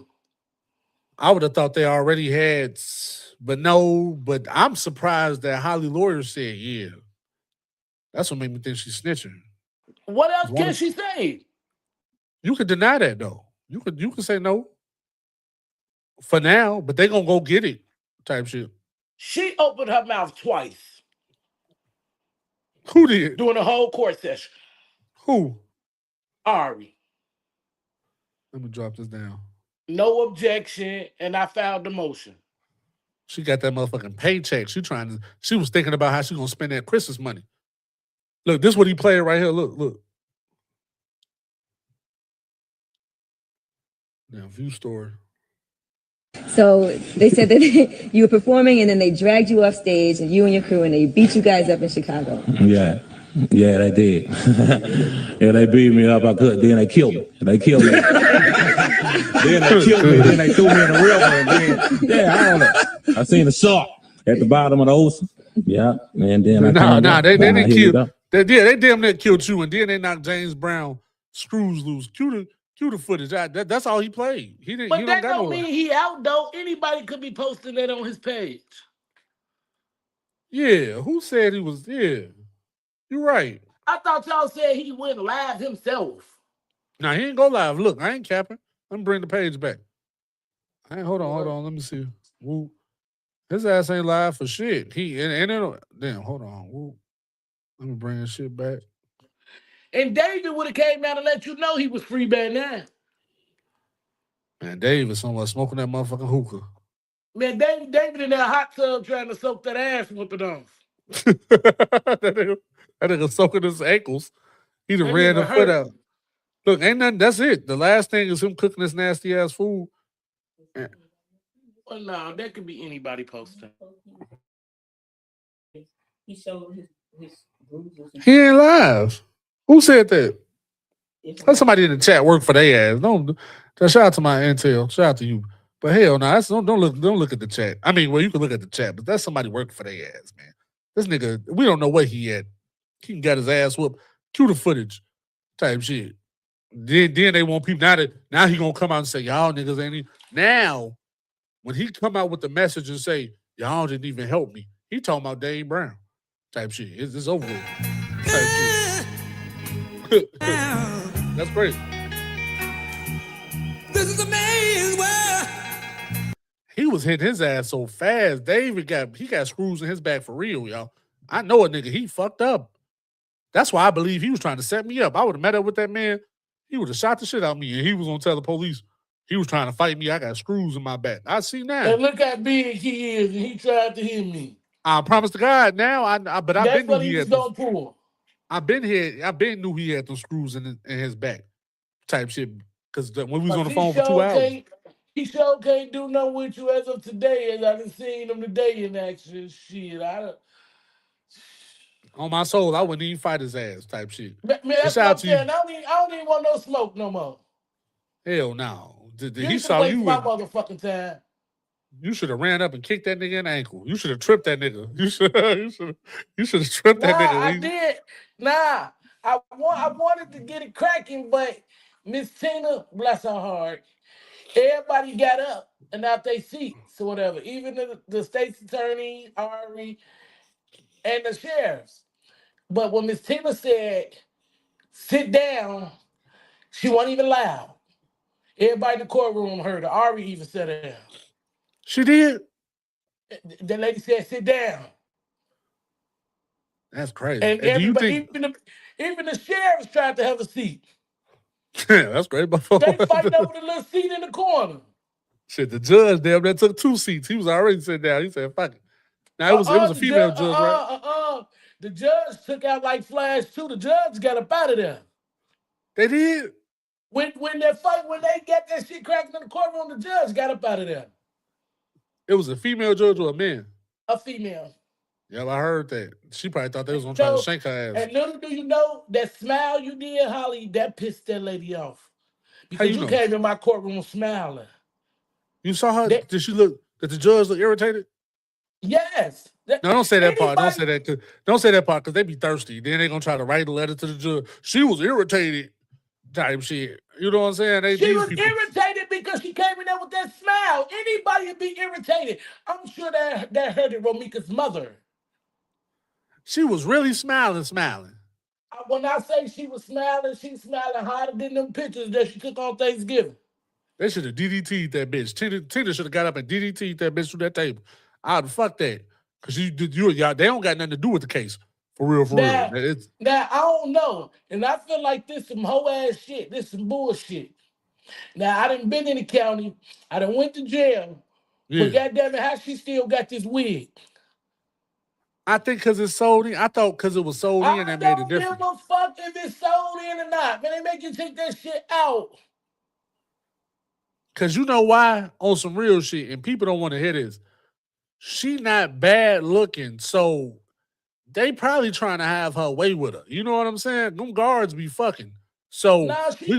I would have thought they already had, but no. But I'm surprised that Holly Lawyer said, yeah. That's what made me think she's snitching. What else can she say? You could deny that though. You could say no. For now, but they gonna go get it type shit. She opened her mouth twice. Who did? During the whole court session. Who? Ari. Let me drop this down. No objection, and I filed the motion. She got that motherfucking paycheck. She was thinking about how she gonna spend that Christmas money. Look, this is what he played right here. Look. Now, view story. So they said that you were performing and then they dragged you off stage and you and your crew and they beat you guys up in Chicago. Yeah, they did. Yeah, they beat me up. I couldn't. Then they killed me. Then they killed me. Then they threw me in the river. Then, I don't know. I seen the shark at the bottom of the ocean. Yeah, and then they didn't kill. They damn near killed you, and then they knocked James Brown screws loose. Cue the footage. That's all he played. He didn't. But that don't mean he out though. Anybody could be posting that on his page. Yeah, who said he was? Yeah, you're right. I thought y'all said he went live himself. Nah, he ain't go live. Look, I ain't capping. Let me bring the page back. Hold on. Let me see. Woo. His ass ain't live for shit. Damn, hold on. Woo. Let me bring this shit back. And David would have came out and let you know he was free by now. Man, Dave is somewhere smoking that motherfucking hookah. Man, David in that hot tub trying to soak that ass whooping off. that nigga soaking his ankles. He done That ran nigga the foot hurt. out. Look, ain't nothing. That's it. The last thing is him cooking this nasty ass food. Well, no, that could be anybody posting. He showed his bruises. He ain't live. Who said that? That's somebody in the chat work for their ass. Don't shout out to my intel. Shout out to you. But hell no, don't look at the chat. I mean, well, you can look at the chat, but that's somebody working for their ass, man. This nigga, we don't know what he had. He got his ass whooped. Cue the footage type shit. Then they want people now he gonna come out and say, y'all niggas ain't now. When he come out with the message and say, y'all didn't even help me, he talking about Dave Brown type shit. It's over with. Type shit. That's crazy. This is a man's world. He was hitting his ass so fast. David got screws in his back for real, y'all. I know a nigga, he fucked up. That's why I believe he was trying to set me up. I would have met up with that man. He would have shot the shit out of me, and he was gonna tell the police he was trying to fight me. I got screws in my back. I see now. And look how big he is, and he tried to hit me. I promise to God now. But I've That's been knew what he he was had. gonna pull. I've been knew he had those screws in his back, type shit. Because when we was on the phone for 2 hours, He sure can't do nothing with you as of today, as I done seen him today in action. Shit, on my soul, I wouldn't even fight his ass, type shit. man, that's what I'm saying. I don't even want no smoke no more. Hell no. You He should saw waste you. my motherfucking time. You should have ran up and kicked that nigga in the ankle. You should have tripped that nigga. You should have tripped that nigga. I did. Nah, I wanted to get it cracking, but Miss Tina, bless her heart, everybody got up and out their seats or whatever. Even the state's attorney, Ari, and the sheriffs. But when Miss Tina said, sit down, she wasn't even loud. Everybody in the courtroom heard her. Ari even sat down. She did? The lady said, sit down. That's crazy. And everybody, even the sheriffs tried to have a seat. Yeah, that's great. They fighting over the little seat in the corner. Shit, the judge damn that took 2 seats. He was already sitting down. He said, fuck it. Now it was a female judge, right? The judge took out like Flash too. The judge got up out of there. They did? When they got that shit cracking in the courtroom, the judge got up out of there. It was a female judge or a man? A female. Yeah, I heard that. She probably thought they was gonna try to shank her ass. And little do you know, that smile you did, Holly, that pissed that lady off. Because you came in my courtroom smiling. You saw her? Did the judge look irritated? Yes. No, don't say that part. Don't say that part because they be thirsty. Then they gonna try to write a letter to the judge. She was irritated type shit. You know what I'm saying? She was irritated because she came in there with that smile. Anybody would be irritated. I'm sure that hurted Romika's mother. She was really smiling. When I say she was smiling, she's smiling harder than them pictures that she took on Thanksgiving. They should have DDT'd that bitch. Tina should have got up and DDT'd that bitch through that table. I'd fuck that. Because y'all, they don't got nothing to do with the case. For real. Now, I don't know. And I feel like this some hoe ass shit. This some bullshit. Now, I done been in the county. I done went to jail. Yeah. But goddamn it, how she still got this wig? I think because it's sold in. I thought because it was sold in, that made a difference. I don't give a fuck if it's sold in or not. Man, they make you take that shit out. Because you know why? On some real shit, and people don't want to hear this. She not bad looking, so they probably trying to have her way with her. You know what I'm saying? Them guards be fucking. So no, she's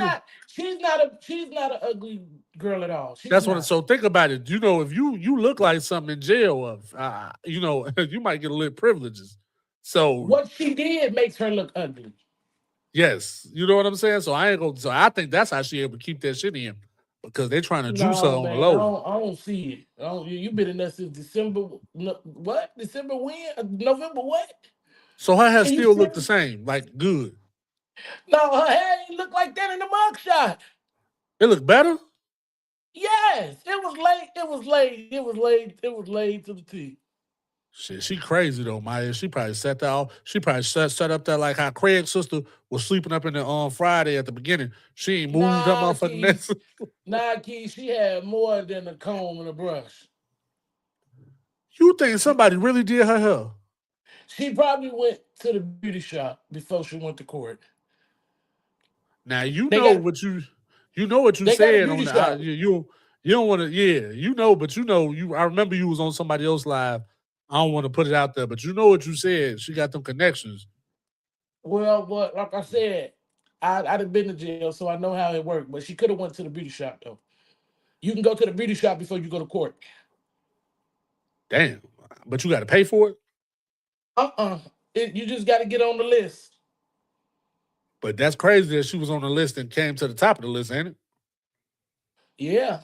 not an ugly girl at all. So think about it. You know, if you look like something in jail, you know, you might get a little privileges. So what she did makes her look ugly. Yes, you know what I'm saying. So I think that's how she able to keep that shit in, because they trying to juice her on the low. I don't see it. You been in there since December. What? December when? November what? So her hair still look the same, like good. No, her hair ain't look like that in the mugshot. It look better? Yes. It was laid to the T. Shit, she crazy though, Maya. She probably set that off. She probably set up that like how Craig's sister was sleeping up in the on Friday at the beginning. She ain't moved that Nah, motherfucking Keith. mess. Nah, Keith, she had more than a comb and a brush. You think somebody really did her hair? She probably went to the beauty shop before she went to court. Now you They know got what you know what you they got a said on beauty the shop. you don't want to you know, but you know you I remember you was on somebody else live. I don't want to put it out there, but you know what you said. She got them connections. Well, but like I said, I'd have been to jail, so I know how it worked. But she could have went to the beauty shop though. You can go to the beauty shop before you go to court. Damn, but you got to pay for it. You just got to get on the list. But that's crazy that she was on the list and came to the top of the list, ain't it? Yeah,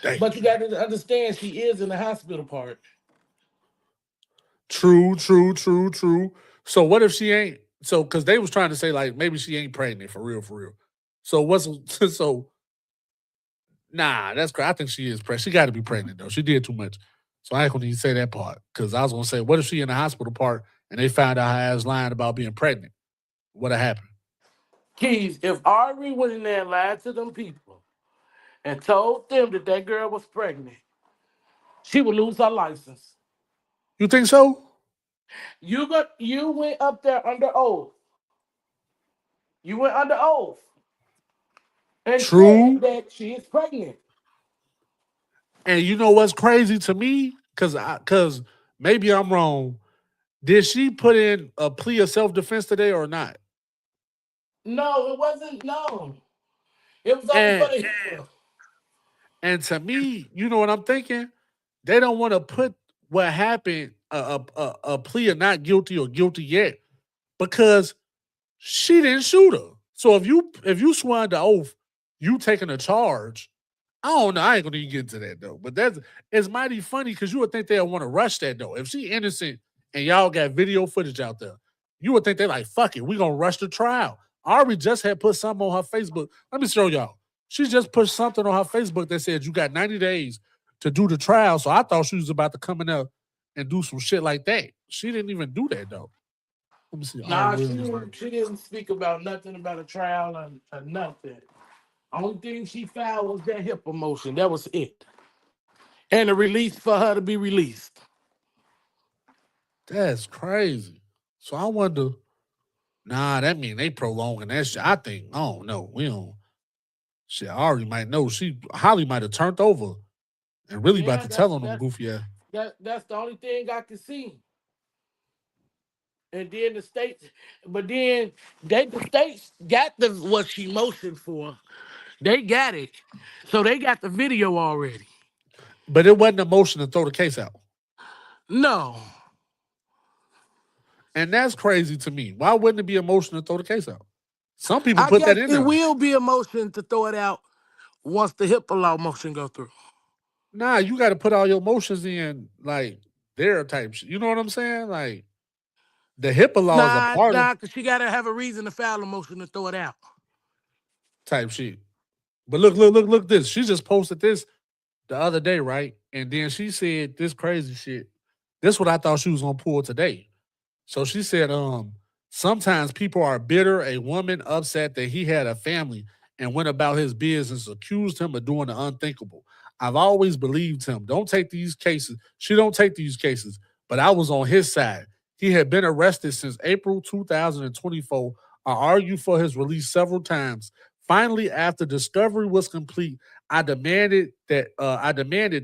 Damn. but you got to understand she is in the hospital part. True. So what if she ain't? So because they was trying to say like maybe she ain't pregnant for real. So what's so? Nah, that's crazy. I think she is pregnant. She got to be pregnant though. She did too much. So I ain't gonna even say that part because I was gonna say what if she in the hospital part and they found out her ass lying about being pregnant? What'd happen? Keys, if Ari went in there and lied to them people and told them that that girl was pregnant, she would lose her license. You think so? You went up there under oath. You went under oath and True. said that she is pregnant. And you know what's crazy to me? Cause maybe I'm wrong. Did she put in a plea of self-defense today or not? No, it wasn't. No, it was only for the hearing. And to me, you know what I'm thinking? They don't want to put what happened a plea of not guilty or guilty yet because she didn't shoot her. So if you swear under oath, you taking a charge. I don't know. I ain't gonna even get into that though. But it's mighty funny because you would think they'll want to rush that though. If she innocent and y'all got video footage out there, you would think they're like, fuck it, we gonna rush the trial. Ari just had put something on her Facebook. Let me show y'all. She just put something on her Facebook that said you got 90 days to do the trial. So I thought she was about to come in there and do some shit like that. She didn't even do that though. Let me see. Nah, she didn't speak about nothing about a trial or nothing. Only thing she filed was that HIPAA motion. That was it. And a release for her to be released. That's crazy. So I wonder, that mean they prolonging that shit. I think, I don't know. We don't. Shit, Ari might know. Holly might have turned over and really about to tell on them goofy ass. That's the only thing I can see. And then the states, but then the states got what she motioned for. They got it. So they got the video already. But it wasn't a motion to throw the case out. No. And that's crazy to me. Why wouldn't it be a motion to throw the case out? Some people put that in there. It will be a motion to throw it out once the HIPAA law motion go through. Nah, you got to put all your motions in like their type shit. You know what I'm saying? Like the HIPAA law is a part of because she got to have a reason to file a motion to throw it out. type shit. But look this. She just posted this the other day, right? And then she said this crazy shit. This is what I thought she was gonna pull today. So she said, sometimes people are bitter, a woman upset that he had a family and went about his business, accused him of doing the unthinkable. I've always believed him. Don't take these cases. She don't take these cases, but I was on his side. He had been arrested since April 2024. I argued for his release several times. Finally, after discovery was complete, I demanded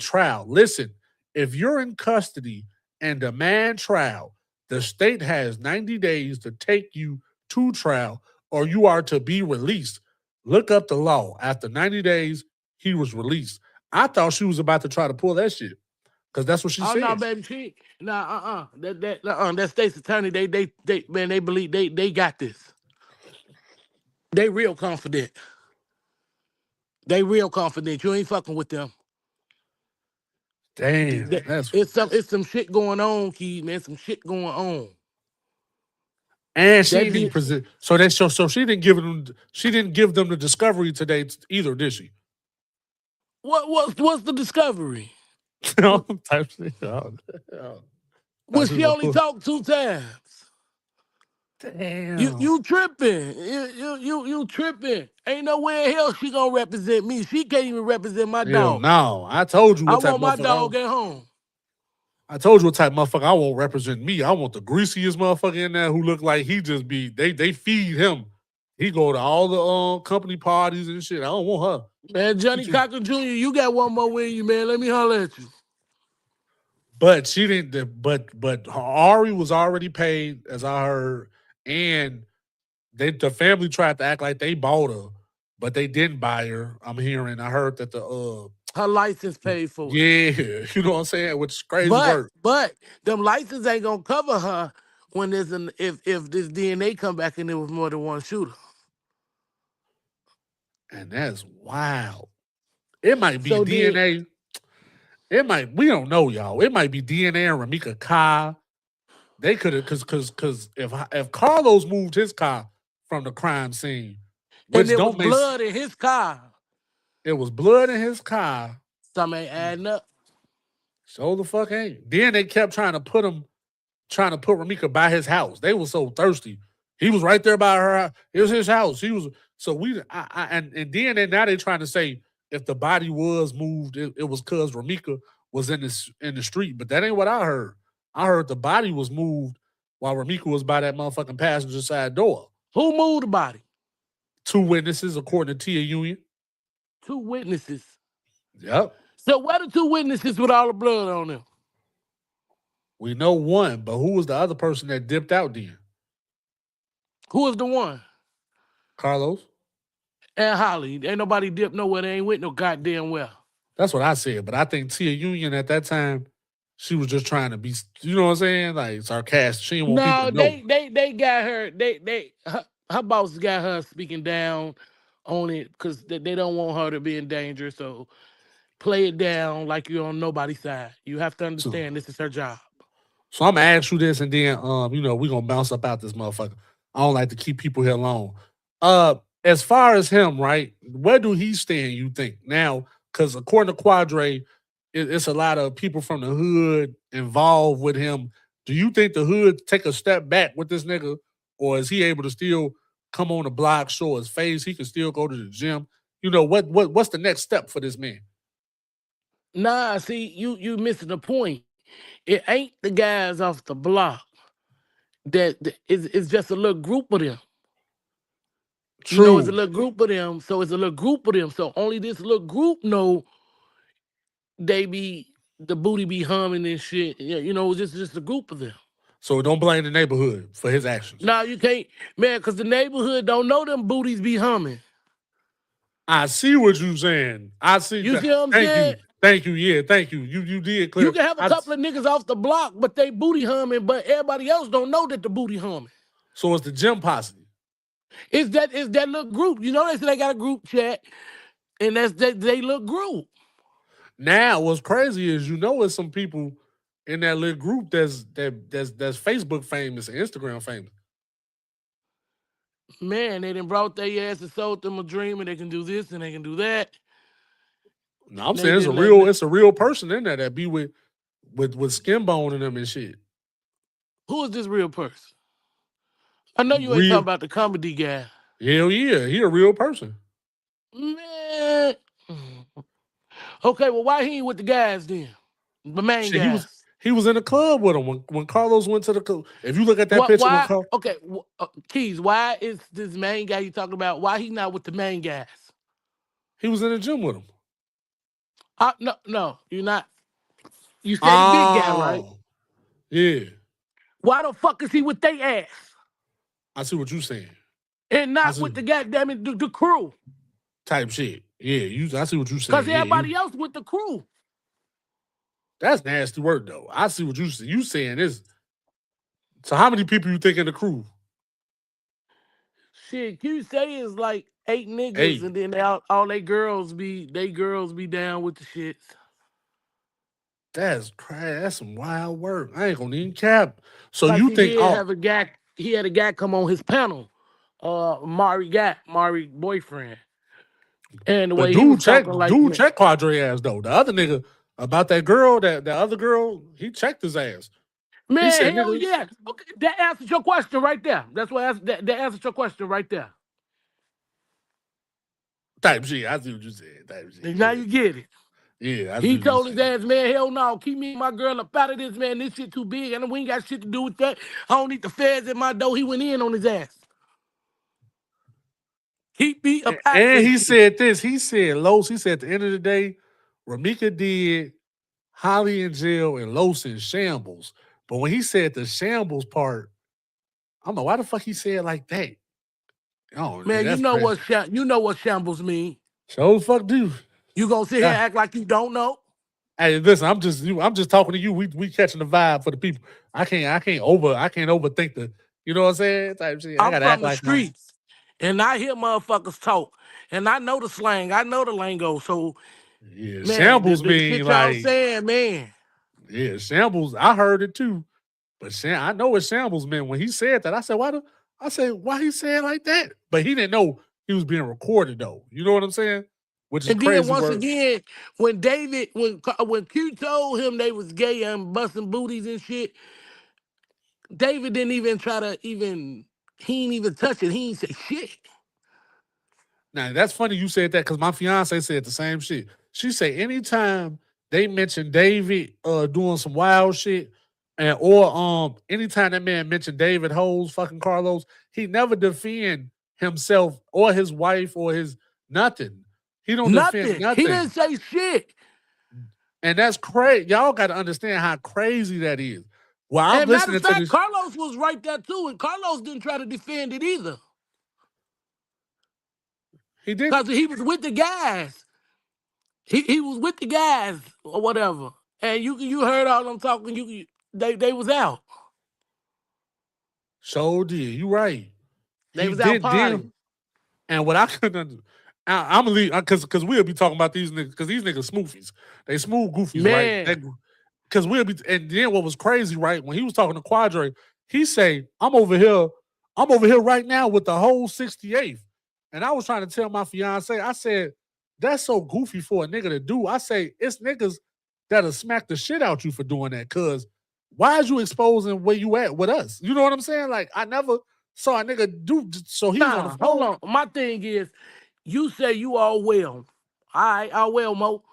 trial. Listen, if you're in custody and demand trial, the state has 90 days to take you to trial or you are to be released. Look up the law. After 90 days, he was released. I thought she was about to try to pull that shit because that's what she said. No, baby, that state's attorney, they believe they got this. They real confident. You ain't fucking with them. Damn, it's some shit going on, Keith, man. Some shit going on. And she didn't present. So she didn't give them. She didn't give them the discovery today either, did she? What's the discovery? Type shit. Oh, When she she was only cool. talked 2 times. Damn. You tripping. You tripping. Ain't no way in hell she gonna represent me. She can't even represent my Hell dog. no. I told you I what type of want my motherfucker. dog at home. I told you what type of motherfucker I won't represent me. I want the greasiest motherfucker in there who look like he just be they feed him. He go to all the company parties and shit. I don't want her. Man, Johnny She- Cochran Jr., you got one more win you, man. Let me holler at you. But she didn't. But Ari was already paid, as I heard, and the family tried to act like they bought her, but they didn't buy her. I'm hearing. I heard that the Her license paid for it. yeah, you know what I'm saying, which is crazy work. But them licenses ain't gonna cover her when there's if this DNA come back and there was more than one shooter. And that's wild. It might be So then- DNA. It might. We don't know, y'all. It might be DNA and Ramika car. They could have, because if Carlos moved his car from the crime scene, And which there was don't make blood in his car. it was blood in his car. Something ain't adding up. So the fuck ain't. Then they kept trying to put Ramika by his house. They were so thirsty. He was right there by her house. It was his house. He was so and then now they're trying to say if the body was moved, it was because Ramika was in the street. But that ain't what I heard. I heard the body was moved while Ramika was by that motherfucking passenger side door. Who moved the body? 2 witnesses, according to Tia Union. 2 witnesses. Yep. So what are 2 witnesses with all the blood on them? We know one, but who was the other person that dipped out then? Who is the one? Carlos? And Holly. Ain't nobody dipped nowhere. They ain't with no goddamn well. That's what I said. But I think Tia Union at that time, she was just trying to be, you know what I'm saying? Like sarcastic. She didn't want No, people to know. they got her. Her boss got her speaking down on it because they don't want her to be in danger. So play it down like you're on nobody's side. You have to understand this is her job. So I'm gonna ask you this, and then we're gonna bounce up out this motherfucker. I don't like to keep people here long. As far as him, right? Where do he stand, you think? Now, because according to Quadre, it's a lot of people from the hood involved with him. Do you think the hood take a step back with this nigga, or is he able to still come on the block, show his face? He can still go to the gym. You know what's the next step for this man? Nah, see, you missing the point. It ain't the guys off the block that it's just a little group of them. True. You know, it's a little group of them. So it's a little group of them. So only this little group know the booty be humming and shit. Yeah, you know, it's just a group of them. So don't blame the neighborhood for his actions. Nah, you can't, man, because the neighborhood don't know them booties be humming. I see what you're saying. I see. You see what I'm saying? Thank you. Yeah, thank you. You did clear. You can have a couple of niggas off the block, but they booty humming, but everybody else don't know that the booty humming. So it's the gym posse. It's that little group. You know they say they got a group chat, and that's they little group. Now, what's crazy is it's some people in that little group that's Facebook famous and Instagram famous. Man, they done brought their ass and sold them a dream, and they can do this and they can do that. No, I'm saying it's a real person in there that be with skin bone in them and shit. Who is this real person? I know you ain't talking about the comedy guy. Hell yeah, he a real person. Man. Okay, well, why he ain't with the guys then? The main Shit, guys. he was in the club with him when Carlos went to the club. If you look at that picture, Keys, why is this main guy you talking about? Why he not with the main guys? He was in the gym with him. No, you're not. You say big guy, right? Yeah. Why the fuck is he with they ass? I see what you're saying. And not with the goddamn the crew. Type shit. Yeah, I see what you're saying. Because everybody else with the crew. That's nasty work, though. I see what you say. You saying this. So how many people you think in the crew? Shit, you say it's like 8 niggas, and then all they girls be down with the shits. That's crazy. That's some wild work. I ain't gonna even cap. So like you think he had a guy come on his panel, Mari boyfriend. And the way he was talking like check Quadre ass though. The other nigga, About that girl, that other girl, he checked his ass. He Man, said, hell nigga, yeah. Okay, that answers your question right there. That's what that answers your question right there. type shit. I see what you said. Type shit. And now you get it. Yeah, I see He what you told his said. ass, man, hell no, keep me and my girl up out of this, man. This shit too big, and we ain't got shit to do with that. I don't need the feds at my door. He went in on his ass. Keep me up out of And this he shit. said this. He said, Los, he said at the end of the day, Ramika did, Holly in jail, and Los in shambles. But when he said the shambles part, I don't know why the fuck he said it like that. Oh, Man, that's crazy. you know what shambles mean. So the fuck do. You gonna sit here and Yeah. act like you don't know? Hey, listen, I'm just talking to you. We catching the vibe for the people. I can't overthink the, you know what I'm saying? Type shit. I I'm gotta from act the like streets, and I hear motherfuckers talk, and I know the slang, I know the lingo. So, yeah, man, shambles the shit mean y'all like, saying, man. yeah, shambles. I heard it too, but I know what shambles meant when he said that. I said, why he said it like that? But he didn't know he was being recorded though. You know what I'm saying? Which is And then crazy. once Word. again, when Q told him they was gay and busting booties and shit, David didn't even try to he ain't even touch it. He ain't say shit. Now that's funny you said that because my fiance said the same shit. She said anytime they mention David doing some wild shit, and or anytime that man mentioned David Hoes fucking Carlos, he never defend himself or his wife or his nothing. He don't defend Nothing. He nothing. didn't say shit. And that's crazy. Y'all got to understand how crazy that is. Well, I'm And matter listening of to fact, this. Carlos was right there too, and Carlos didn't try to defend it either. He did. Because he was with the guys. He was with the guys or whatever. And you heard all them talking, they was out. So did. You right. They He was out did deal. partying. And what I couldn't, I'm gonna leave because we'll be talking about these niggas because these niggas smoofies. They smooth goofies, Man. right? Because we'll be. And then what was crazy, right? When he was talking to Quadre, he say, "I'm over here right now with the whole 68th." And I was trying to tell my fiance, I said, "That's so goofy for a nigga to do." I say, "It's niggas that'll smack the shit out you for doing that." Cause why is you exposing where you at with us? You know what I'm saying? Like I never saw a nigga do. So he was on the Nah, phone. hold on. My thing is, you say you all well. All right, all well, Mo.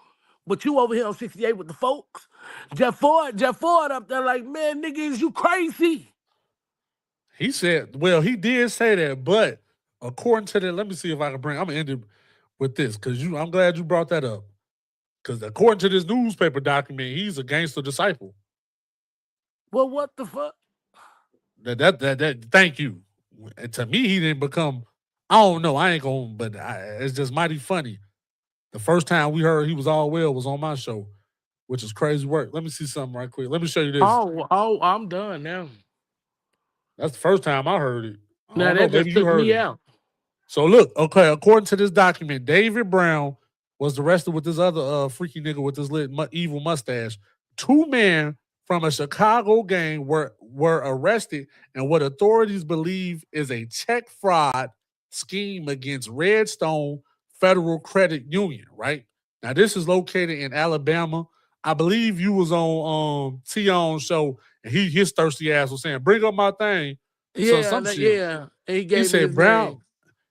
But you over here on 68 with the folks. Jeff Ford up there like, man, nigga, is you crazy? He said, well, he did say that, but according to that, let me see if I can I'm gonna end it with this because I'm glad you brought that up. Because according to this newspaper document, he's a gangster disciple. Well, what the fuck? That thank you. And to me, he didn't become, I don't know, I ain't going, but it's just mighty funny. The first time we heard he was all well was on my show, which is crazy work. Let me see something right quick. Let me show you this. Oh, I'm done now. That's the first time I heard it. I Now don't know, that just maybe you took heard me it. out. So look, okay, according to this document, David Brown was arrested with this other freaky nigga with this evil mustache. 2 men from a Chicago gang were arrested in what authorities believe is a check fraud scheme against Redstone Federal Credit Union, right? Now, this is located in Alabama. I believe you was on Tion's show, and his thirsty ass was saying, bring up my thing. Yeah, some shit. yeah. He gave He me said his Brown. name.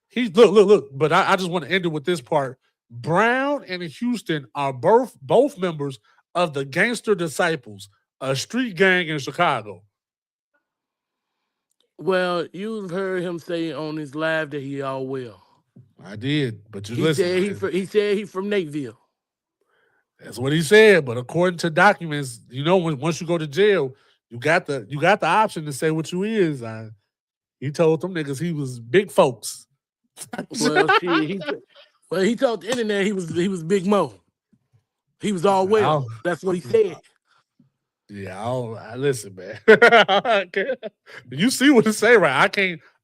He's look. But I just want to end it with this part. Brown and Houston are both members of the Gangster Disciples, a street gang in Chicago. Well, you've heard him say on his live that he all well. I did, but you He listen. said he from Nateville. That's what he said. But according to documents, you know, once you go to jail, you got the option to say what you is. He told them niggas he was big folks. Well, shit. He told the internet he was Big Mo. He was all well. That's what he said. Yeah, I listen, man. You see what he say, right?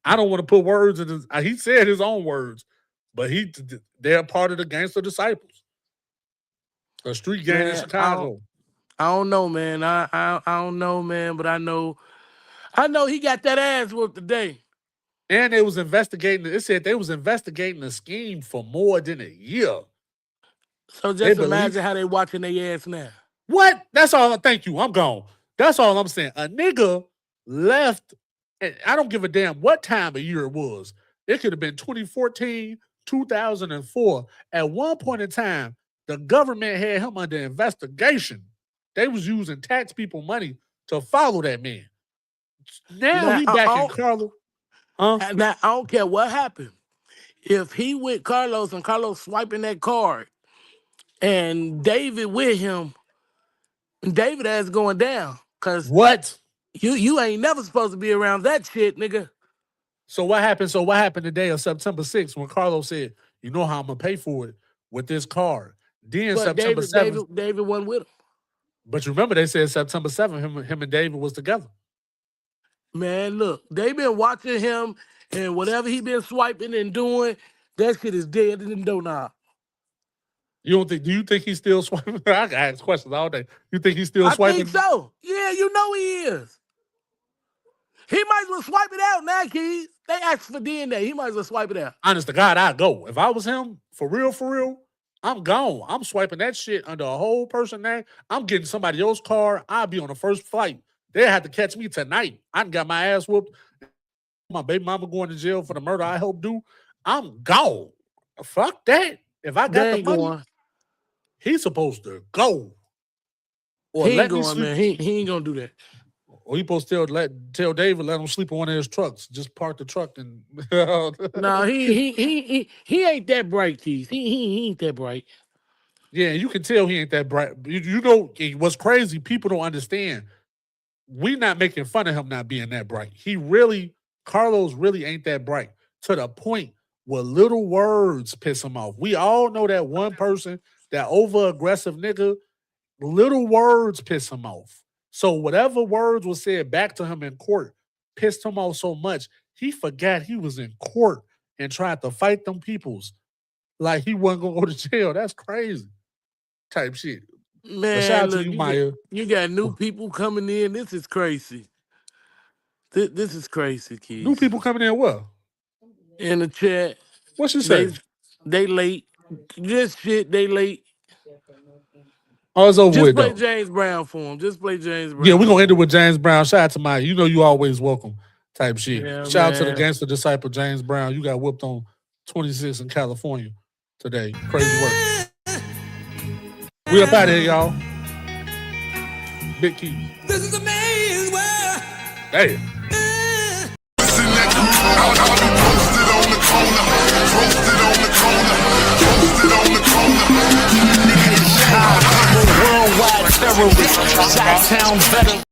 I don't want to put words in his. He said his own words, but they're part of the Gangster Disciples, a street gang in Chicago. I don't know, man. I don't know, man. But I know he got that ass whooped today. And they was investigating. It said they was investigating the scheme for more than a year. So just imagine how they watching their ass now. What? That's all. Thank you. I'm gone. That's all I'm saying. A nigga left, and I don't give a damn what time of year it was. It could have been 2014, 2004. At one point in time, the government had him under investigation. They was using tax people money to follow that man. Now he back in Carlos. Huh? Now, I don't care what happened. If he with Carlos and Carlos swiping that card and David with him, David ass going down. Cause What? you ain't never supposed to be around that shit, nigga. So what happened? So what happened the day of September 6th when Carlos said, "You know how I'm gonna pay for it with this card?" Then But September 7th. David wasn't with him. But you remember they said September 7th, him and David was together. Man, look, they been watching him and whatever he been swiping and doing, that shit is dead in the doorknob. You don't think? Do you think he's still swiping? I can ask questions all day. You think he's still I swiping? think so. Yeah, you know he is. He might as well swipe it out now, Keys. They asked for DNA. He might as well swipe it out. Honest to God, I'd go. If I was him, for real, I'm gone. I'm swiping that shit under a whole person name. I'm getting somebody else's car. I'll be on the first flight. They had to catch me tonight. I done got my ass whooped. My baby mama going to jail for the murder I helped do. I'm gone. Fuck that. If I got They the ain't money, going. he's supposed to go. Or He let ain't me going, sleep. man. He ain't gonna do that. Or he supposed to tell David let him sleep in one of his trucks. Just park the truck and No, he ain't that bright, Keys. He ain't that bright. yeah, you can tell he ain't that bright. You know what's crazy? People don't understand. We not making fun of him not being that bright. Carlos really ain't that bright to the point where little words piss him off. We all know that one person, that over aggressive nigga, little words piss him off. So whatever words was said back to him in court pissed him off so much, he forgot he was in court and tried to fight them peoples like he wasn't gonna go to jail. That's crazy type shit. Man, shout out to look, you, Maya. You got new people coming in. This is crazy. This is crazy, Keys. New people coming in what? In the chat. What she say? They late. Just shit, they late. Oh, it's over Just with play though. James Brown for him. Just play James Brown. Yeah, we're gonna end it with James Brown. Shout out to Maya. You know you always welcome type shit. Yeah, Shout out to the man. gangster disciple James Brown. You got whooped on 26 in California today. Crazy work. We up out here, y'all. Big Keys. This is a man's world. Damn. Worldwide terrorist, Chi-Town veteran.